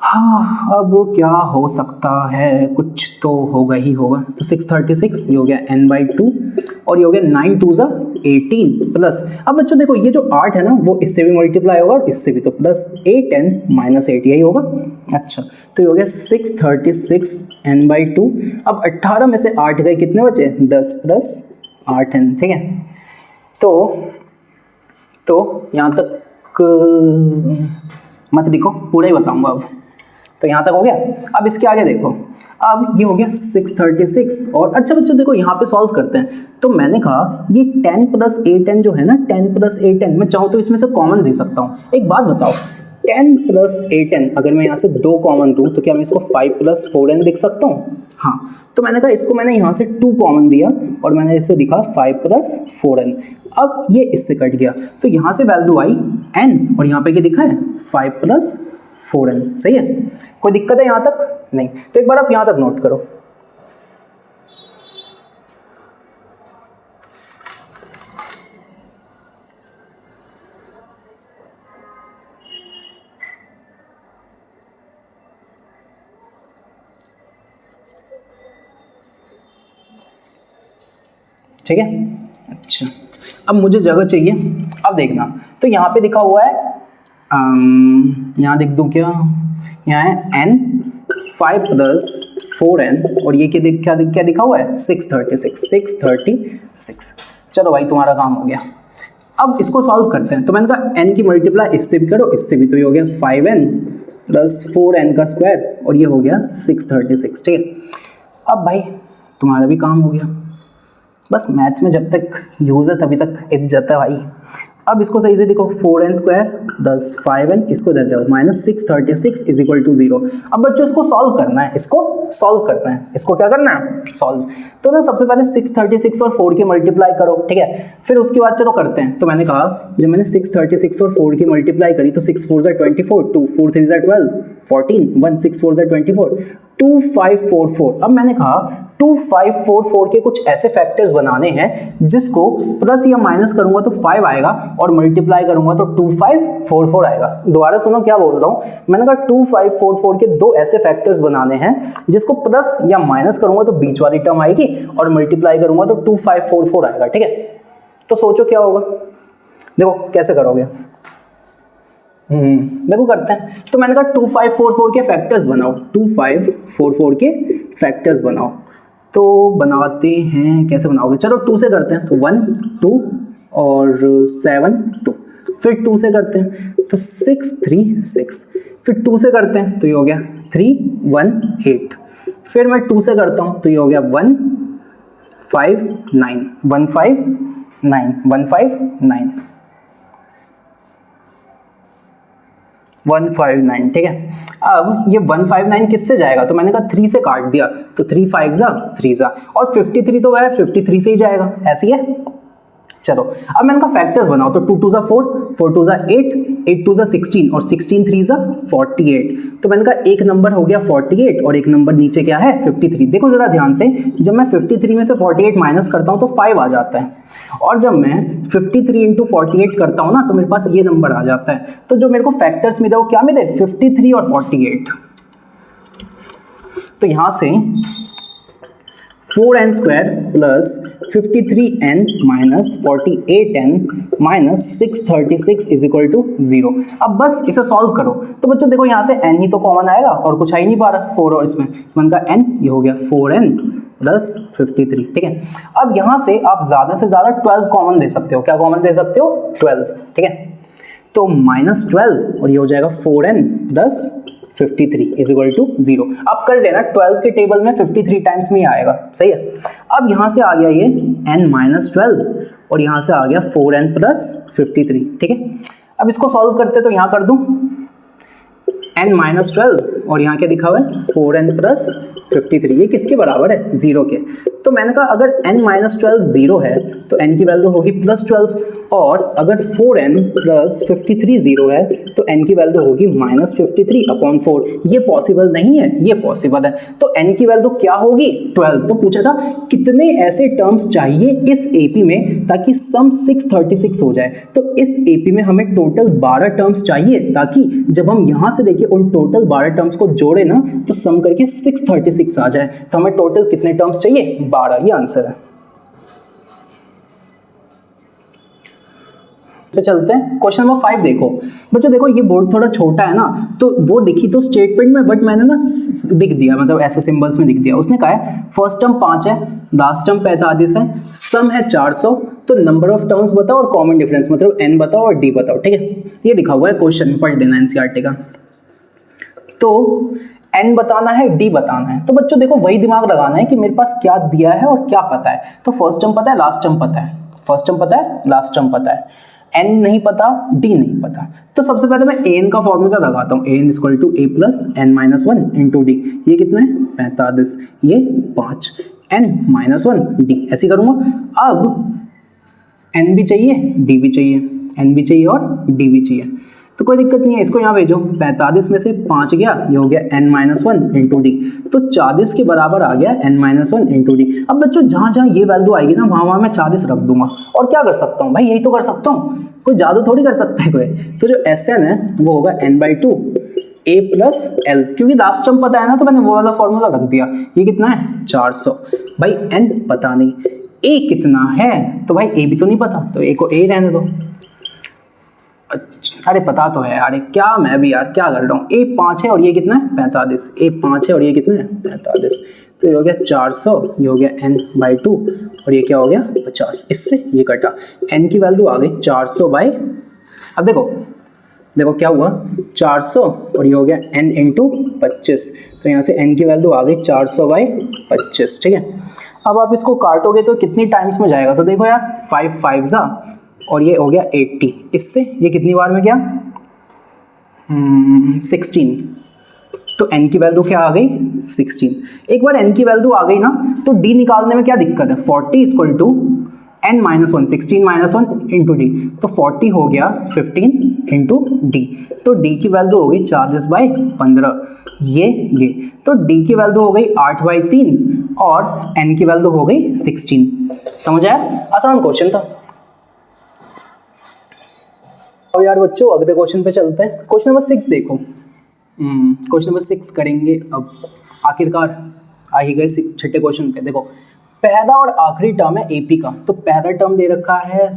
हाँ अब क्या हो सकता है, कुछ तो होगा ही होगा। तो 636 ये हो गया n/2 और ये हो गया 9 2 ज़ा 18 प्लस। अब बच्चों देखो ये जो 8 है ना वो इससे भी मल्टीप्लाई होगा और इससे भी, तो प्लस 8n माइनस 8 यही होगा। अच्छा तो ये हो गया 636 n/2। अब 18 में से 8 गए कितने बचे 10 प्लस 8n। ठीक है, तो यहाँ तक मत लिखो, पूरा ही बताऊंगा अब। तो यहाँ तक हो गया। अब इसके आगे देखो, अब ये हो गया 636 और अच्छा बच्चों देखो यहाँ पे सॉल्व करते हैं। तो मैंने कहा ये 10 प्लस 8n जो है ना 10 प्लस 8n मैं चाहूँ तो इसमें से कॉमन दे सकता हूँ। एक बात बताओ 10 प्लस 8n अगर मैं यहाँ से 2 कॉमन दूँ तो क्या मैं इसको 5 प्लस 4n लिख सकता हूँ? हाँ, तो मैंने कहा इसको मैंने यहाँ से 2 कॉमन दिया और मैंने इसे लिखा 5 प्लस 4n। अब ये इससे कट गया तो यहाँ से वैल्यू आई n और यहाँ पे क्या लिखा है 5 प्लस 4n। सही है, कोई दिक्कत है यहाँ तक? नहीं। तो एक बार आप यहाँ तक नोट करो। ठीक है, अच्छा अब मुझे जगह चाहिए। अब देखना तो यहाँ पे लिखा हुआ है, यहाँ लिख दूँ क्या, यहाँ है n 5 प्लस 4n और ये क्या लिखा हुआ है 636। चलो भाई तुम्हारा काम हो गया। अब इसको सॉल्व करते हैं। तो मैंने कहा n की मल्टीप्लाई इससे भी करो इससे भी, तो ये हो गया 5n प्लस 4n का स्क्वायर और ये हो गया 636। ठीक है, अब भाई तुम्हारा भी काम हो गया। बस मैथ्स में जब तक यूज़ है तभी तक इज्जत है भाई। अब इसको सही से लिखो 4n स्क्वायर प्लस 5n, इसको इधर जाओ माइनस 636 इज इक्वल टू 0। अब बच्चों इसको सॉल्व करना है, इसको क्या करना है सॉल्व। तो ना सबसे पहले 636 और 4 की मल्टीप्लाई करो। ठीक है, फिर उसके बाद चलो करते हैं। तो मैंने कहा जब मैंने 636 और 4 की मल्टीप्लाई करी तो 6 4 ज़ा 24, 2 4 3 ज़ा 12, 14, 1 6 4 ज़ा 24, 2544। अब मैंने कहा 2544 के कुछ ऐसे फैक्टर्स बनाने हैं जिसको प्लस या माइनस करूंगा तो 5 आएगा और मल्टीप्लाई करूंगा तो 2544 आएगा। दोबारा सुनो क्या बोल रहा हूं, मैंने कहा 2544 के 2 ऐसे फैक्टर्स बनाने हैं जिसको प्लस या माइनस करूंगा तो बीच वाली टर्म आएगी और मल्टीप्लाई करूंगा तो 2544 आएगा। ठीक है, तो सोचो क्या होगा, देखो कैसे करोगे। देखो करते हैं। तो मैंने कहा 2544 के फैक्टर्स बनाओ, 2544 के फैक्टर्स बनाओ। तो बनाते हैं, कैसे बनाओगे, चलो 2 से करते हैं। तो 1 2 और 7 2, फिर 2 से करते हैं तो 6 3 6, फिर 2 से करते हैं तो ये हो गया 3 1 8, फिर मैं 2 से करता हूँ तो ये हो गया 1 5 9 1 5 9 1 5 9 159। ठीक है, अब ये 159 किससे जाएगा, तो मैंने कहा 3 से काट दिया तो 3 5 ज़ा 3 ज़ा और 53 तो वह 53 से ही जाएगा, ऐसी है। चलो अब मैंने कहा फैक्टर्स बनाओ तो 2 2 ज़ा 4, 4 2 ज़ा 8, 8 2 ज़ा 16 और 16 3 ज़ा 48। तो मैंने कहा एक नंबर हो गया 48 और एक नंबर नीचे क्या है 53। देखो जरा ध्यान से, जब मैं 53 में से 48 माइनस करता हूँ तो 5 आ जाता है और जब मैं 53 इंटू 48 करता हूँ ना तो मेरे पास ये नंबर आ जाता है। तो जो मेरे को फैक्टर्स मिले वो क्या मिले 53 और 48। तो यहाँ से 4n square plus 53n minus 48n minus 636 is equal to 0। अब बस इसे सॉल्व करो। तो बच्चों देखो यहाँ से n ही तो कॉमन आएगा और कुछ आ ही नहीं पा रहा, 4 और इसमें मन का n, ये हो गया 4n प्लस 53, ठीक है। अब यहाँ से आप ज्यादा से ज्यादा 12 कॉमन दे सकते हो। क्या कॉमन दे सकते हो? 12, ठीक है। तो माइनस 12 और ये हो जाएगा 4n plus 53 is equal to 0। अब कर लेना, 12 के टेबल में 53 टाइम्स में ही आएगा, सही है। अब यहाँ से आ गया ये n माइनस 12 और यहाँ से आ गया 4n प्लस 53, ठीक है। अब इसको सॉल्व करते तो यहाँ कर दूं n माइनस 12 और यहाँ क्या लिखा हुआ है 4n प्लस 53, ये किसके बराबर है? 0 के। तो मैंने कहा अगर n माइनस 12 0 है तो n की वैल्यू होगी प्लस 12, और अगर 4n प्लस 53 0 है तो n की वैल्यू होगी माइनस 53 अपॉन 4। ये पॉसिबल नहीं है, ये पॉसिबल है। तो n की वैल्यू क्या होगी? 12। तो पूछा था कितने ऐसे टर्म्स चाहिए इस AP में ताकि सम 636 हो जाए। तो इस AP में हमें टोटल 12 टर्म्स चाहिए, ताकि जब हम यहाँ से देखिए उन टोटल 12 टर्म्स को जोड़े ना तो सम करके 636 आ जाए। तो हमें टोटल कितने टर्म्स चाहिए? 12, ये आंसर है। तो चलते हैं क्वेश्चन नंबर 5। देखो बच्चों, देखो ये बोर्ड थोड़ा छोटा है ना, तो वो लिखी तो स्टेटमेंट में, बट मैंने ना लिख दिया, मतलब ऐसे सिंबल्स में लिख दिया। उसने कहा है फर्स्ट टर्म 5 है, लास्ट टर्म 45 है, सम है 400, तो नंबर ऑफ टर्म्स बताओ और कॉमन डिफरेंस मतलब n बताओ और d बताओ, ठीक है। ये लिखा हुआ है क्वेश्चन, पढ़ लेना एनसीईआरटी का। तो n बताना है, d बताना है। तो बच्चों देखो वही दिमाग लगाना है कि मेरे पास क्या दिया है और क्या पता है। तो फर्स्ट टर्म पता है, लास्ट टर्म पता है, फर्स्ट टर्म पता है, लास्ट टर्म पता है, n नहीं पता, d नहीं पता। तो सबसे पहले मैं an का फॉर्मूला लगाता हूँ, an equal to a plus n minus 1 into d. ये कितना है? 45, ये 5, n माइनस 1 d, ऐसे करूँगा। अब n भी चाहिए, d भी चाहिए, n भी चाहिए और d भी चाहिए, तो कोई दिक्कत नहीं है। इसको यहाँ भेजो, 45 में से 5 गया, ये हो गया n माइनस 1 इंटू डी, तो 40 के बराबर आ गया n माइनस 1 इंटू डी। अब बच्चों जहाँ जहाँ ये वैल्यू आएगी ना वहाँ मैं 40 रख दूंगा। और क्या कर सकता हूँ भाई? यही तो कर सकता हूँ, कोई जादू थोड़ी कर सकता है कोई। तो जो Sn है वो होगा n/2 a प्लस एल, क्योंकि लास्ट टर्म पता है ना तो मैंने वो वाला फॉर्मूला रख दिया। ये कितना है? 400। भाई n पता नहीं, a कितना है? तो भाई a भी तो नहीं पता, तो a को a रहने दो। अरे पता तो है, अरे क्या मैं भी यार क्या कर रहा हूँ। a 5 है और ये कितना है? 45। a 5 है और ये कितना है? 45। तो ये हो गया 400, ये हो गया n/2 और ये क्या हो गया? 50। इससे ये कटा, n की वैल्यू आ गई 400 बाई, अब देखो क्या हुआ, 400 और ये हो गया n इंटू 25। तो यहाँ से n की वैल्यू आ गई 400 बाई 25, ठीक है। अब आप इसको काटोगे तो कितनी टाइम्स में जाएगा? तो देखो यार 5 5 जा और ये हो गया 80, इससे ये कितनी बार में गया? 16। तो n की वैल्यू क्या आ गई? 16। एक बार n की वैल्यू आ गई ना तो d निकालने में क्या दिक्कत है? 40 equal to n minus 1, 16 minus 1 into d, तो 40 हो गया 15 इंटू डी। तो d की वैल्यू हो गई 40 बाई 15, ये तो d की वैल्यू हो गई 8 बाई 3 और n की वैल्यू हो गई 16। समझ आया? आसान क्वेश्चन था। और यार बच्चों अगले क्वेश्चन पे चलते हैं। क्वेश्चन नंबर 6 देखो, क्वेश्चन नंबर 6 करेंगे अब, आखिरकार आ ही गए छठे क्वेश्चन पे। देखो पहला और आखिरी टर्म है एपी का, तो पहला टर्म दे रखा है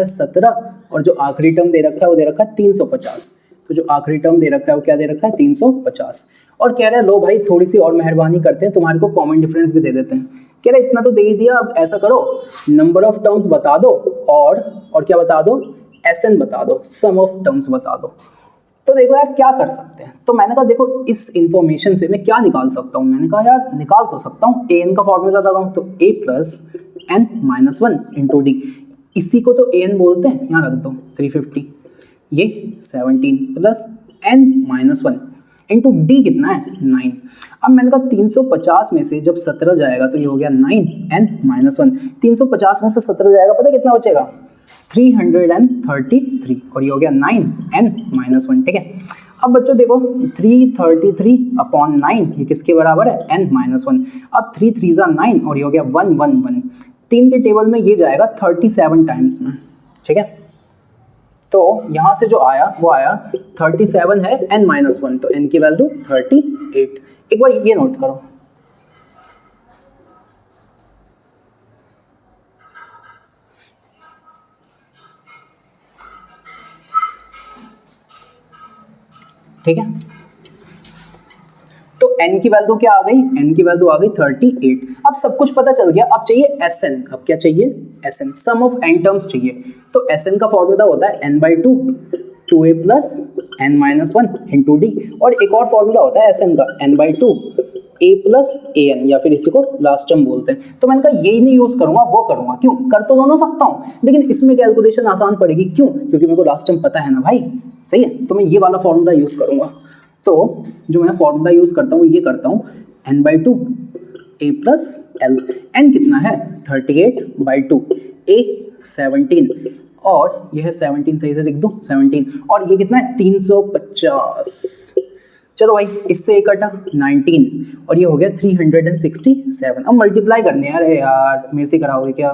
17 और जो आखिरी टर्म दे रखा है वो दे रखा है 350। तो जो आखिरी टर्म दे रखा है वो क्या दे रखा है? 350। और कह रहे हैं लो भाई थोड़ी सी और मेहरबानी करते हैं, तुम्हारे को कॉमन डिफरेंस भी दे देते हैं। कह रहे इतना तो दे ही दिया, अब ऐसा करो नंबर ऑफ टर्म्स बता दो और क्या बता दो? Sn बता दो, सम ऑफ टर्म्स बता दो। तो देखो यार क्या कर सकते हैं। तो मैंने कहा देखो इस इंफॉर्मेशन से मैं क्या निकाल सकता हूँ। मैंने कहा यार निकाल तो सकता हूँ, an का फॉर्मूला लगाऊं तो a plus n minus 1 into D, इसी को तो an बोलते हैं, यहाँ रख दो 350, ये 17 plus n minus 1 into D कितना है? 9। अब मैंने कहा 350 में से जब 17 जाएगा तो ये हो गया 9 n माइनस 1। 350 में से 17 जाएगा, पता कितना बचेगा? 333 और ये हो गया 9n माइनस 1, ठीक है। अब बच्चों देखो 333 अपॉन 9 ये किसके बराबर है? n minus 1। अब 3 3 जा 9 और ये हो गया 1 1 1, 3 के टेबल में ये जाएगा 37 टाइम्स में, ठीक है। तो यहाँ से जो आया वो आया 37 है n माइनस 1, तो n की वैल्यू 38। एक बार ये नोट करो, ठीक है। तो n की वैल्यू क्या आ गई, n की वैल्यू आ गई 38। अब सब कुछ पता चल गया, अब चाहिए Sn। अब क्या चाहिए, Sn, sum of n terms चाहिए। तो Sn का फॉर्मूला होता है n/2 2a plus n minus 1 into d, और एक और फॉर्मूला होता है Sn का n/2 a प्लस an, या फिर इसी को लास्ट टर्म बोलते हैं। तो मैंने कहा यही नहीं यूज करूंगा, वो करूंगा। क्यों, कर तो दोनों सकता हूं, लेकिन इसमें कैलकुलेशन आसान पड़ेगी। क्यों, क्योंकि मेरे को लास्ट टर्म पता है ना भाई, सही है। तो मैं ये वाला फॉर्मूला यूज करूंगा। तो जो मैं फॉर्मूला यूज करता हूँ ये करता हूँ n/2 a plus l। n कितना है 38/2, a 17, और यह है 17, सही से लिख दो 17, और ये कितना है 350। चलो भाई, इससे एक कटा 19, और ये हो गया 367। अब मल्टीप्लाई करने यार, यार मेरे से कराओगे क्या,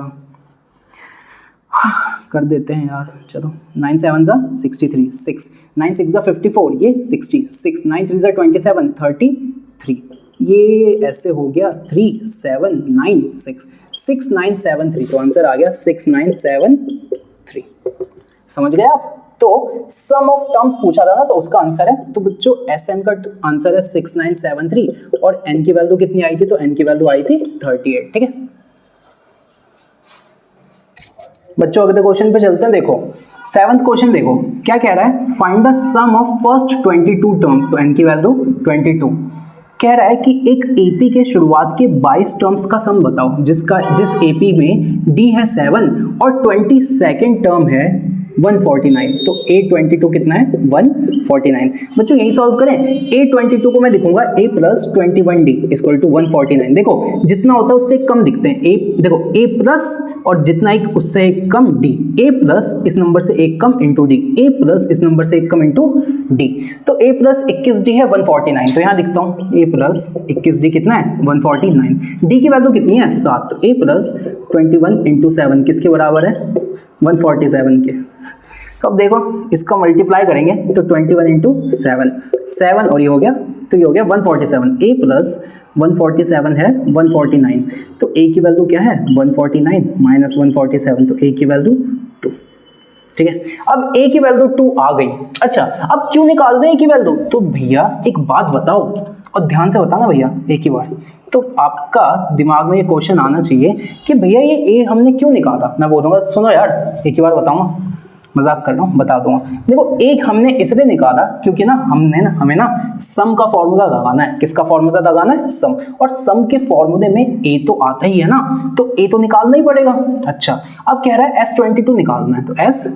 कर देते हैं यार, चलो 9 7 ज़ा 63, 6 9 6 ज़ा 54, ये 60, 6 9 3 ज़ा 27, 33, ये ऐसे हो गया 3 7 9 6 6 9 7 3। तो आंसर आ गया 6973। समझ गए आप। तो सम ऑफ टर्म्स पूछा था ना, तो उसका आंसर है, तो बच्चों Sn का आंसर है 6973, और n की वैल्यू कितनी आई थी, तो n की वैल्यू आई थी 38। ठीक है बच्चों, अगले क्वेश्चन पे चलते हैं। देखो 7th क्वेश्चन, देखो क्या कह रहा है, find the sum of first 22 terms. तो n की वैल्यू 22। कह रहा है कि एक एपी के शुरुआत के 22 टर्म्स का सम बताओ, जिस एपी में d है 7 और 22nd टर्म है 149। तो A22 कितना है 149। बच्चों यही सॉल्व करें। A22 को मैं लिखूंगा A plus 21D equal to 149। देखो जितना होता है उससे कम दिखते हैं। A देखो A प्लस और जितना एक उससे एक कम D, A प्लस इस नंबर से एक कम इंटू D, A प्लस इस नंबर से एक कम इंटू D। तो A प्लस 21D है 149, तो यहाँ लिखता हूँ A प्लस 21D कितना है 149। D की वैल्यू कितनी है 7, तो A प्लस 21 इंटू 7 किसके बराबर है 147 के। तो अब देखो इसका मल्टीप्लाई करेंगे तो 21 इंटू 7 और ये हो गया, तो ये हो गया 147। A प्लस 147 है 149, तो A की वैल्यू क्या है 149 माइनस 147, तो A की वैल्यू 2। ठीक है, अब A की वैल्यू 2 आ गई। अच्छा, अब क्यों निकाल दें A की वैल्यू, तो भैया एक बात बताओ, और ध्यान से बताना भैया एक ही बार, तो आपका दिमाग में ये क्वेश्चन आना चाहिए कि भैया ये A हमने क्यों निकाला। मैं बोलूँगा सुनो यार एक ही बार बताऊँगा, मजाक कर रहा हूँ, बता दूंगा। देखो एक हमने इसलिए निकाला क्योंकि ना हमें ना सम का फॉर्मूला लगाना है। किसका फॉर्मूला लगाना है, सम, और सम के फॉर्मूले में ए तो आता ही है ना, तो ए तो निकालना ही पड़ेगा। अच्छा, अब कह रहा है S22 निकालना है, तो S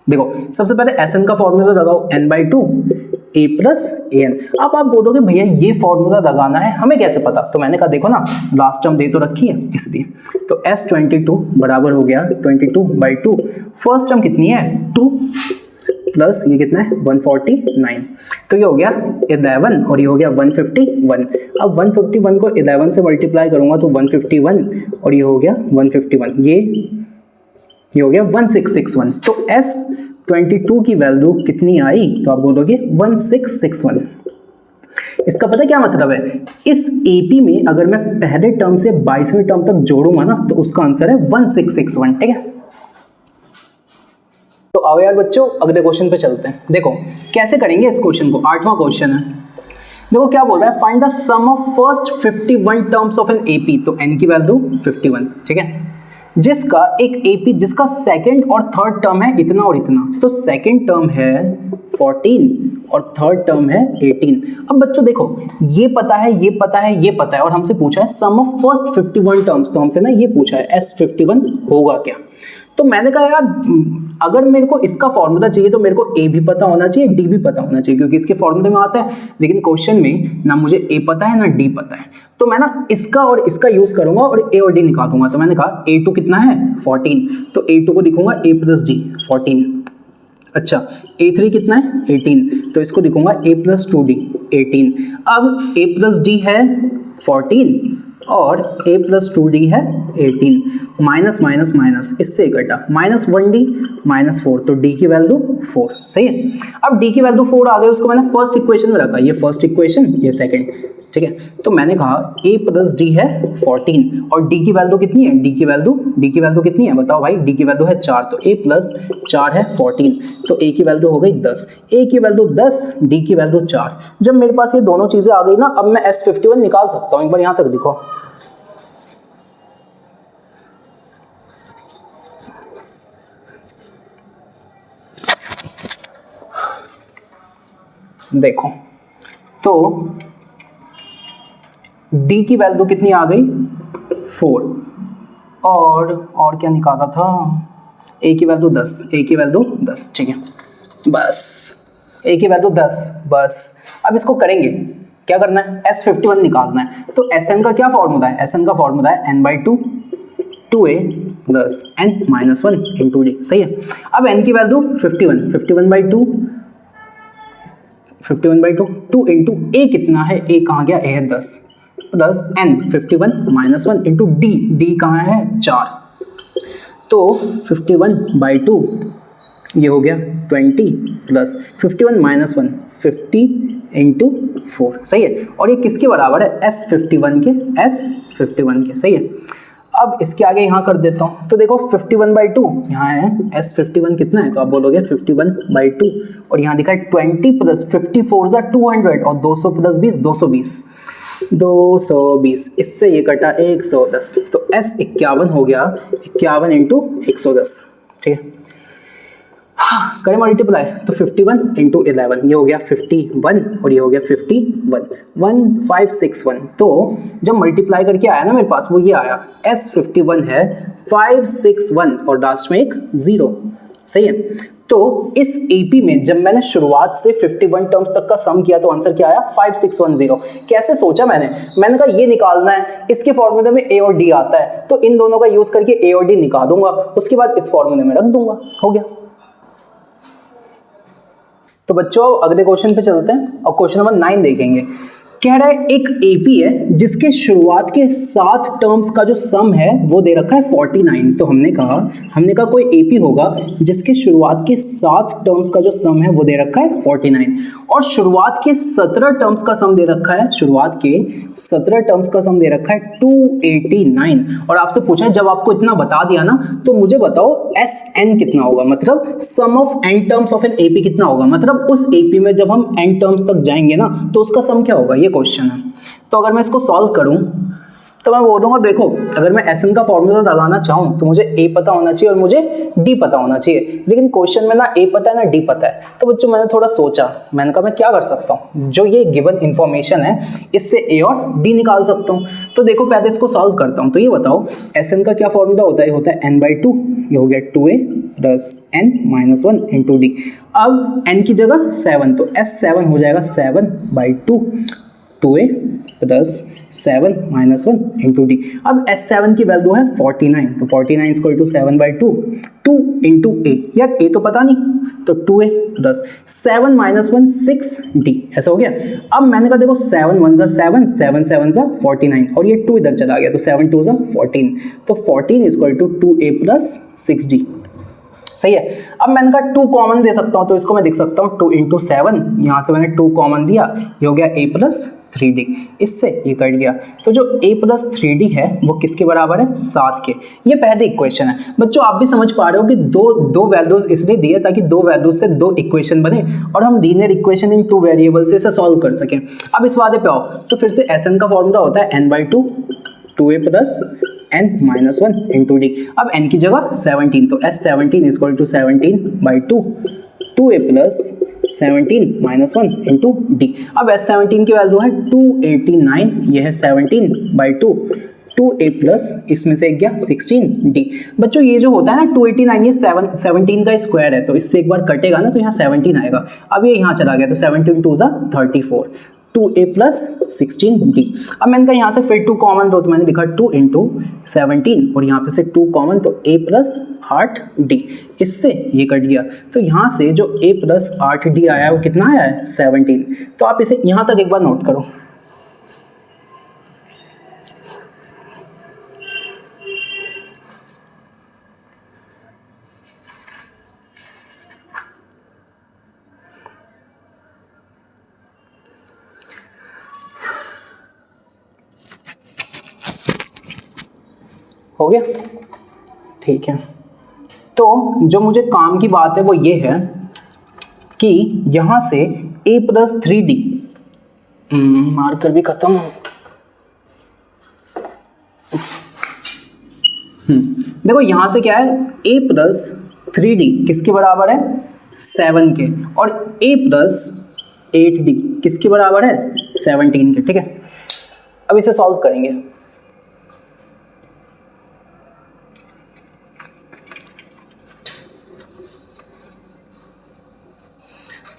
देखो सबसे पहले Sn का फॉर्मूला लगाओ n/2 a प्लस an। अब आप बोलोगे भैया ये फॉर्मूला लगाना है, हमें कैसे पता, तो मैंने कहा देखो ना लास्ट टर्म दे तो रखी है इसलिए। तो S22 बराबर हो गया 22/2, फर्स्ट टर्म कितनी है 2 प्लस ये कितना है 149, तो ये हो गया 11 और ये हो गया 151। अब 151 को 11 से मल्टीप्लाई करूंगा तो 151 और ये हो गया 151, ये हो गया 1661। तो S22 की वैल्यू कितनी आई, तो आप बोलोगे 1661। इसका पता क्या मतलब है, इस AP में अगर मैं पहले टर्म से 22वें टर्म तक जोड़ूंगा ना तो उसका आंसर है 1661। ठीक है, तो आओ यार बच्चों अगले क्वेश्चन पे चलते हैं। देखो कैसे करेंगे इस क्वेश्चन को, 8वां क्वेश्चन है। देखो क्या बोल रहा है, find the sum of first 51 terms of an AP। तो n की वैल्यू 51, ठीक है, जिसका एक AP जिसका सेकंड और थर्ड टर्म है इतना और इतना। तो सेकंड टर्म है 14 और थर्ड टर्म है 18। अब बच्चों देखो ये पता है, ये पता है, ये पता है, और हमसे पूछा है सम ऑफ फर्स्ट 51 टर्म्स, तो हमसे ना ये पूछा है S51 होगा क्या। तो मैंने कहा यार अगर मेरे को इसका फॉर्मूला चाहिए तो मेरे को A भी पता होना चाहिए, D भी पता होना चाहिए, क्योंकि इसके फॉर्मूले में आता है। लेकिन क्वेश्चन में ना मुझे A पता है ना D पता है, तो मैं ना इसका और इसका यूज करूंगा और A और D निकालूंगा। तो मैंने कहा A2 कितना है 14, तो A2 को लिखूंगा A प्लस D 14। अच्छा, A3 कितना है 18, तो इसको लिखूंगा A प्लस 2D 18। अब A प्लस D है 14 और A प्लस 2D है 18, माइनस माइनस माइनस इससे घटा माइनस 1D माइनस 4, तो D की वैल्यू 4। सही है, अब D की वैल्यू 4 आ गई, उसको मैंने फर्स्ट इक्वेशन में रखा, ये फर्स्ट इक्वेशन ये सेकंड। ठीक है। तो मैंने कहा a प्लस डी है 14 और d की वैल्यू कितनी है, d की वैल्यू कितनी है बताओ भाई, d की वैल्यू है 4, तो a प्लस 4 है 14, तो a की वैल्यू हो गई 10, a की वैल्यू 10, d की वैल्यू 4। जब मेरे पास ये दोनों चीजें आ गई ना, अब मैं S51 निकाल सकता हूँ। एक बार यहां तक देखो, देखो तो d की वैल्यू कितनी आ गई 4, और क्या निकाला था, a की वैल्यू 10, a की वैल्यू 10, ठीक है बस, a की वैल्यू 10 बस। अब इसको करेंगे, क्या करना है, S51 निकालना है। तो Sn का क्या फॉर्मूला है, Sn का फॉर्मूला है n/2 2a plus n minus 1 into D, सही है। अब n की वैल्यू 51, 51/2 2 इंटू a कितना है, a कहाँ गया, a है 10 plus n 51 minus 1 into D, D कहाँ है 4, तो 51/2 ये हो गया 20 प्लस 51 माइनस 1 50 इंटू 4, सही है। और ये किसके बराबर है, S51 के, S51 के, सही है। अब इसके आगे यहाँ कर देता हूँ, तो देखो 51/2 यहाँ है, S51 कितना है, तो आप बोलोगे 51/2 और यहाँ दिखा है 20 प्लस 54 = 200 और 200 प्लस 20 220, इससे ये कटा 110, तो S51 हो गया 51 इंटू 110, ठीक है। करें मल्टीप्लाई, तो 51 इंटू 11 ये हो गया 51 और ये हो गया 51, 1561। तो जब मल्टीप्लाई करके आया ना मेरे पास, वो ये आया S51 है 561 और लास्ट में एक 0, सही है। तो इस AP में जब मैंने शुरुआत से 51 टर्म्स तक का सम किया तो आंसर क्या आया 5610। कैसे सोचा मैंने कहा ये निकालना है, इसके फॉर्मूले में A और D आता है, तो इन दोनों का यूज करके A और D निकालूंगा, उसके बाद इस फॉर्मूले में रख दूंगा, हो गया। तो बच्चों अगले क्वेश्चन पे चलते हैं और क्वेश्चन नंबर 9 देखेंगे। कह रहा है एक AP है जिसके शुरुआत के 7 टर्म्स का जो सम है वो दे रखा है 49। तो हमने कहा कोई AP होगा जिसके शुरुआत के 7 टर्म्स का जो सम है वो दे रखा है 49 और शुरुआत के 17 टर्म्स का सम दे रखा है, शुरुआत के 17 टर्म्स का सम दे रखा है 289। और आपसे पूछा है जब आपको इतना बता दिया ना तो मुझे बताओ SN कितना होगा, मतलब sum of n terms of an AP कितना होगा, मतलब उस AP में जब हम n टर्म्स तक जाएंगे ना तो उसका सम क्या होगा, ये क्वेश्चन है। तो अगर मैं इसको सॉल्व करूं तो मैं बोलूंगा देखो अगर मैं SN का फॉर्मूला लगाना चाहूं तो मुझे A पता होना चाहिए और मुझे D पता होना चाहिए, लेकिन क्वेश्चन में ना A पता है ना D पता है। तो बच्चों मैंने थोड़ा सोचा, मैंने कहा मैं क्या कर सकता हूं, जो ये गिवन इंफॉर्मेशन है इससे A और D निकाल सकता हूं। तो देखो पहले इसको सॉल्व करता हूं। तो ये बताओ SN का क्या फॉर्मूला होता है, होता है n/2, ये हो गया 2a plus n minus 1 into d. अब n की जगह 7, तो S7 हो जाएगा 7/2 2a plus 7 minus 1 into d. अब S7 की वैल्यू है 49, तो 49 इक्वल टू 7/2 2 इंटू a, यार a तो पता नहीं तो 2a प्लस 7 माइनस 1 6d, ऐसा हो गया। अब मैंने कहा देखो 7 1 7 7 7 49 और ये 2 इधर चला गया तो 7 2 14, तो 14 equal to 2a plus 6d, सही है। अब मैंने कहा 2 कॉमन दे सकता हूं तो इसको मैं लिख सकता हूं 2 इंटू 7, यहां से मैंने 2 कॉमन दिया, ये हो गया a प्लस 3d, इससे ये कट गया। तो जो a प्लस 3d है वो किसके बराबर है, 7 के। ये पहली इक्वेशन है। बच्चों आप भी समझ पा रहे हो कि दो वैल्यूज इसलिए दिए ताकि 2 वैल्यूज से 2 इक्वेशन बने और हम लीनियर इक्वेशन इन 2 वेरिएबल से इसे सॉल्व कर सकें। अब इस वाले पे आओ, तो फिर से Sn का फॉर्मूला होता है n/2 2a plus n minus 1 into d. अब n की जगह 17, तो S17 equal to 17/2 2a plus 17 minus 1 into d. अब S17 की वैल्यू है 289, यह है 17/2 2a प्लस इसमें से गया 16d। बच्चों ये जो होता है ना 289 ये 17 का स्क्वायर है, तो इससे एक बार कटेगा ना तो यहाँ 17 आएगा। अब ये यहाँ चला गया तो 17 2 34 2a प्लस 16d। अब मैंने कहा यहाँ से फिर 2 कॉमन दो, तो मैंने लिखा 2 इंटू 17 और यहाँ पे से 2 कॉमन तो a प्लस 8d, इससे ये कट गया। तो यहाँ से जो a प्लस 8d आया है वो कितना आया है 17। तो आप इसे यहाँ तक एक बार नोट करो। हो गया, ठीक है। तो जो मुझे काम की बात है वो ये है कि यहां से a प्लस 3d, मार्कर भी खत्म हो। देखो यहां से क्या है, a प्लस 3d किसके बराबर है, 7 के, और a प्लस 8d किसके बराबर है, 17 के, ठीक है। अब इसे सॉल्व करेंगे।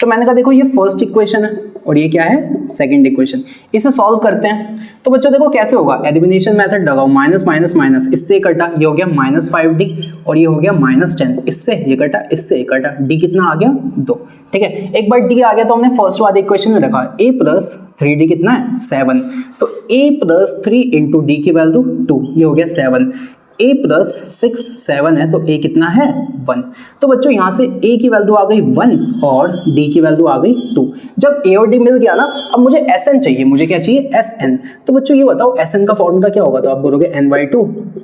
तो मैंने कहा देखो ये फर्स्ट इक्वेशन है और ये क्या है, सेकंड इक्वेशन। इसे सॉल्व करते हैं। तो बच्चों देखो कैसे होगा, एलिमिनेशन मेथड लगाओ, माइनस माइनस माइनस, इससे कटा, ये हो गया -5d, और ये हो गया -10, इससे ये कटा, इससे ये कटा, d कितना आ गया, 2, ठीक है। एक बार d आ गया तो हमने फर्स्ट वाले इक्वेशन में रखा, a प्लस 3d कितना है, 7, तो a प्लस 3 इंटू d की वैल्यू 2, ये हो गया 7, a प्लस 6 7 है तो a कितना है, 1। तो बच्चों यहाँ से a की वैल्यू आ गई 1 और d की वैल्यू आ गई 2। जब a और d मिल गया ना, अब मुझे sn चाहिए, मुझे क्या चाहिए, sn। तो बच्चों ये बताओ sn का फॉर्मूला क्या होगा, तो आप बोलोगे n/2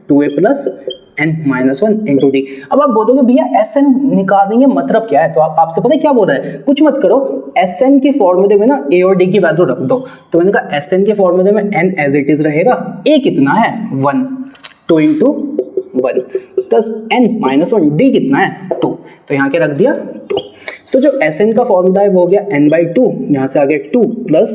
2a plus n minus 1 into d. अब आप बोलोगे भैया sn निकालेंगे मतलब क्या है, तो आपसे पता है क्या बोल रहा है, कुछ मत करो, sn के फॉर्मूले में ना a और d की वैल्यू रख दो। तो मैंने कहा sn के फॉर्मूले में n एज इट इज रहेगा, a कितना है, 1, 2 into 1 plus n minus 1, d कितना है, 2, तो यहाँ के रख दिया 2। तो जो sn का फॉर्मूला है वो हो गया n/2, यहाँ से आ गया 2 प्लस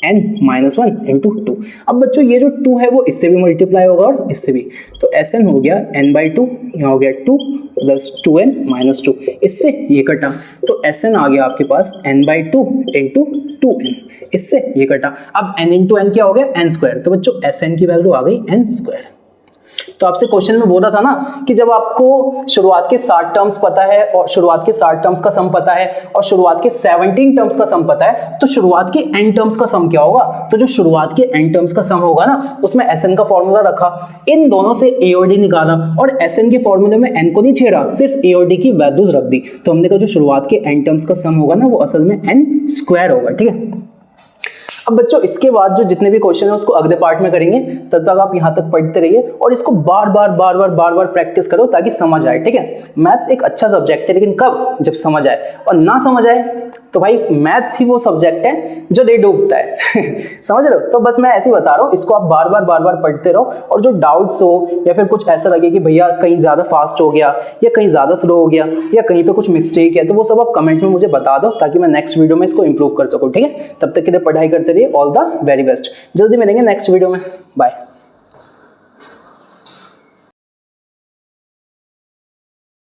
n माइनस 1 इंटू 2। अब बच्चों ये जो 2 है वो इससे भी मल्टीप्लाई होगा और इससे भी, तो sn हो गया n/2, यहाँ हो गया 2 प्लस 2n माइनस 2, इससे ये कटा, तो sn आ गया आपके पास n/2 इंटू 2n, इससे ये कटा। अब n इंटू n क्या हो गया, n स्क्वायर, तो बच्चों sn की वैल्यू आ गई n स्क्वायर। तो आपसे क्वेश्चन में बोला था ना कि जब आपको शुरुआत के 60 टर्म्स पता है और शुरुआत के 60 टर्म्स का सम पता है और शुरुआत के 17 टर्म्स का सम पता है, तो शुरुआत के n टर्म्स का सम क्या होगा, तो जो शुरुआत के n टर्म्स का सम होगा ना, उसमें sn का फॉर्मूला रखा, इन दोनों से a और d निकाला और sn के फॉर्मूले में n को नहीं छेड़ा, सिर्फ a और d की वैल्यूज रख दी। तो हमने कहा जो शुरुआत के n टर्म्स का सम होगा ना वो असल में n स्क्वायर होगा, ठीक है। अब बच्चों इसके बाद जो जितने भी क्वेश्चन है उसको अगले पार्ट में करेंगे, तब तक आप यहाँ तक पढ़ते रहिए और इसको बार बार प्रैक्टिस करो ताकि समझ आए, ठीक है। मैथ्स एक अच्छा सब्जेक्ट है, लेकिन कब, जब समझ आए, और ना समझ आए तो भाई मैथ्स ही वो सब्जेक्ट है जो दे डूबता है समझ रहे हो। तो बस मैं ऐसे ही बता रहा हूँ, इसको आप बार बार पढ़ते रहो, और जो डाउट्स हो या फिर कुछ ऐसा लगे कि भैया कहीं ज़्यादा फास्ट हो गया या कहीं ज़्यादा स्लो हो गया या कहीं पे कुछ मिस्टेक है, तो वो सब आप कमेंट में मुझे बता दो ताकि मैं नेक्स्ट वीडियो में इसको इंप्रूव कर सकूँ, ठीक है। तब तक के लिए पढ़ाई करते रहिए, ऑल द वेरी बेस्ट। जल्दी मिलेंगे नेक्स्ट वीडियो में, बाय।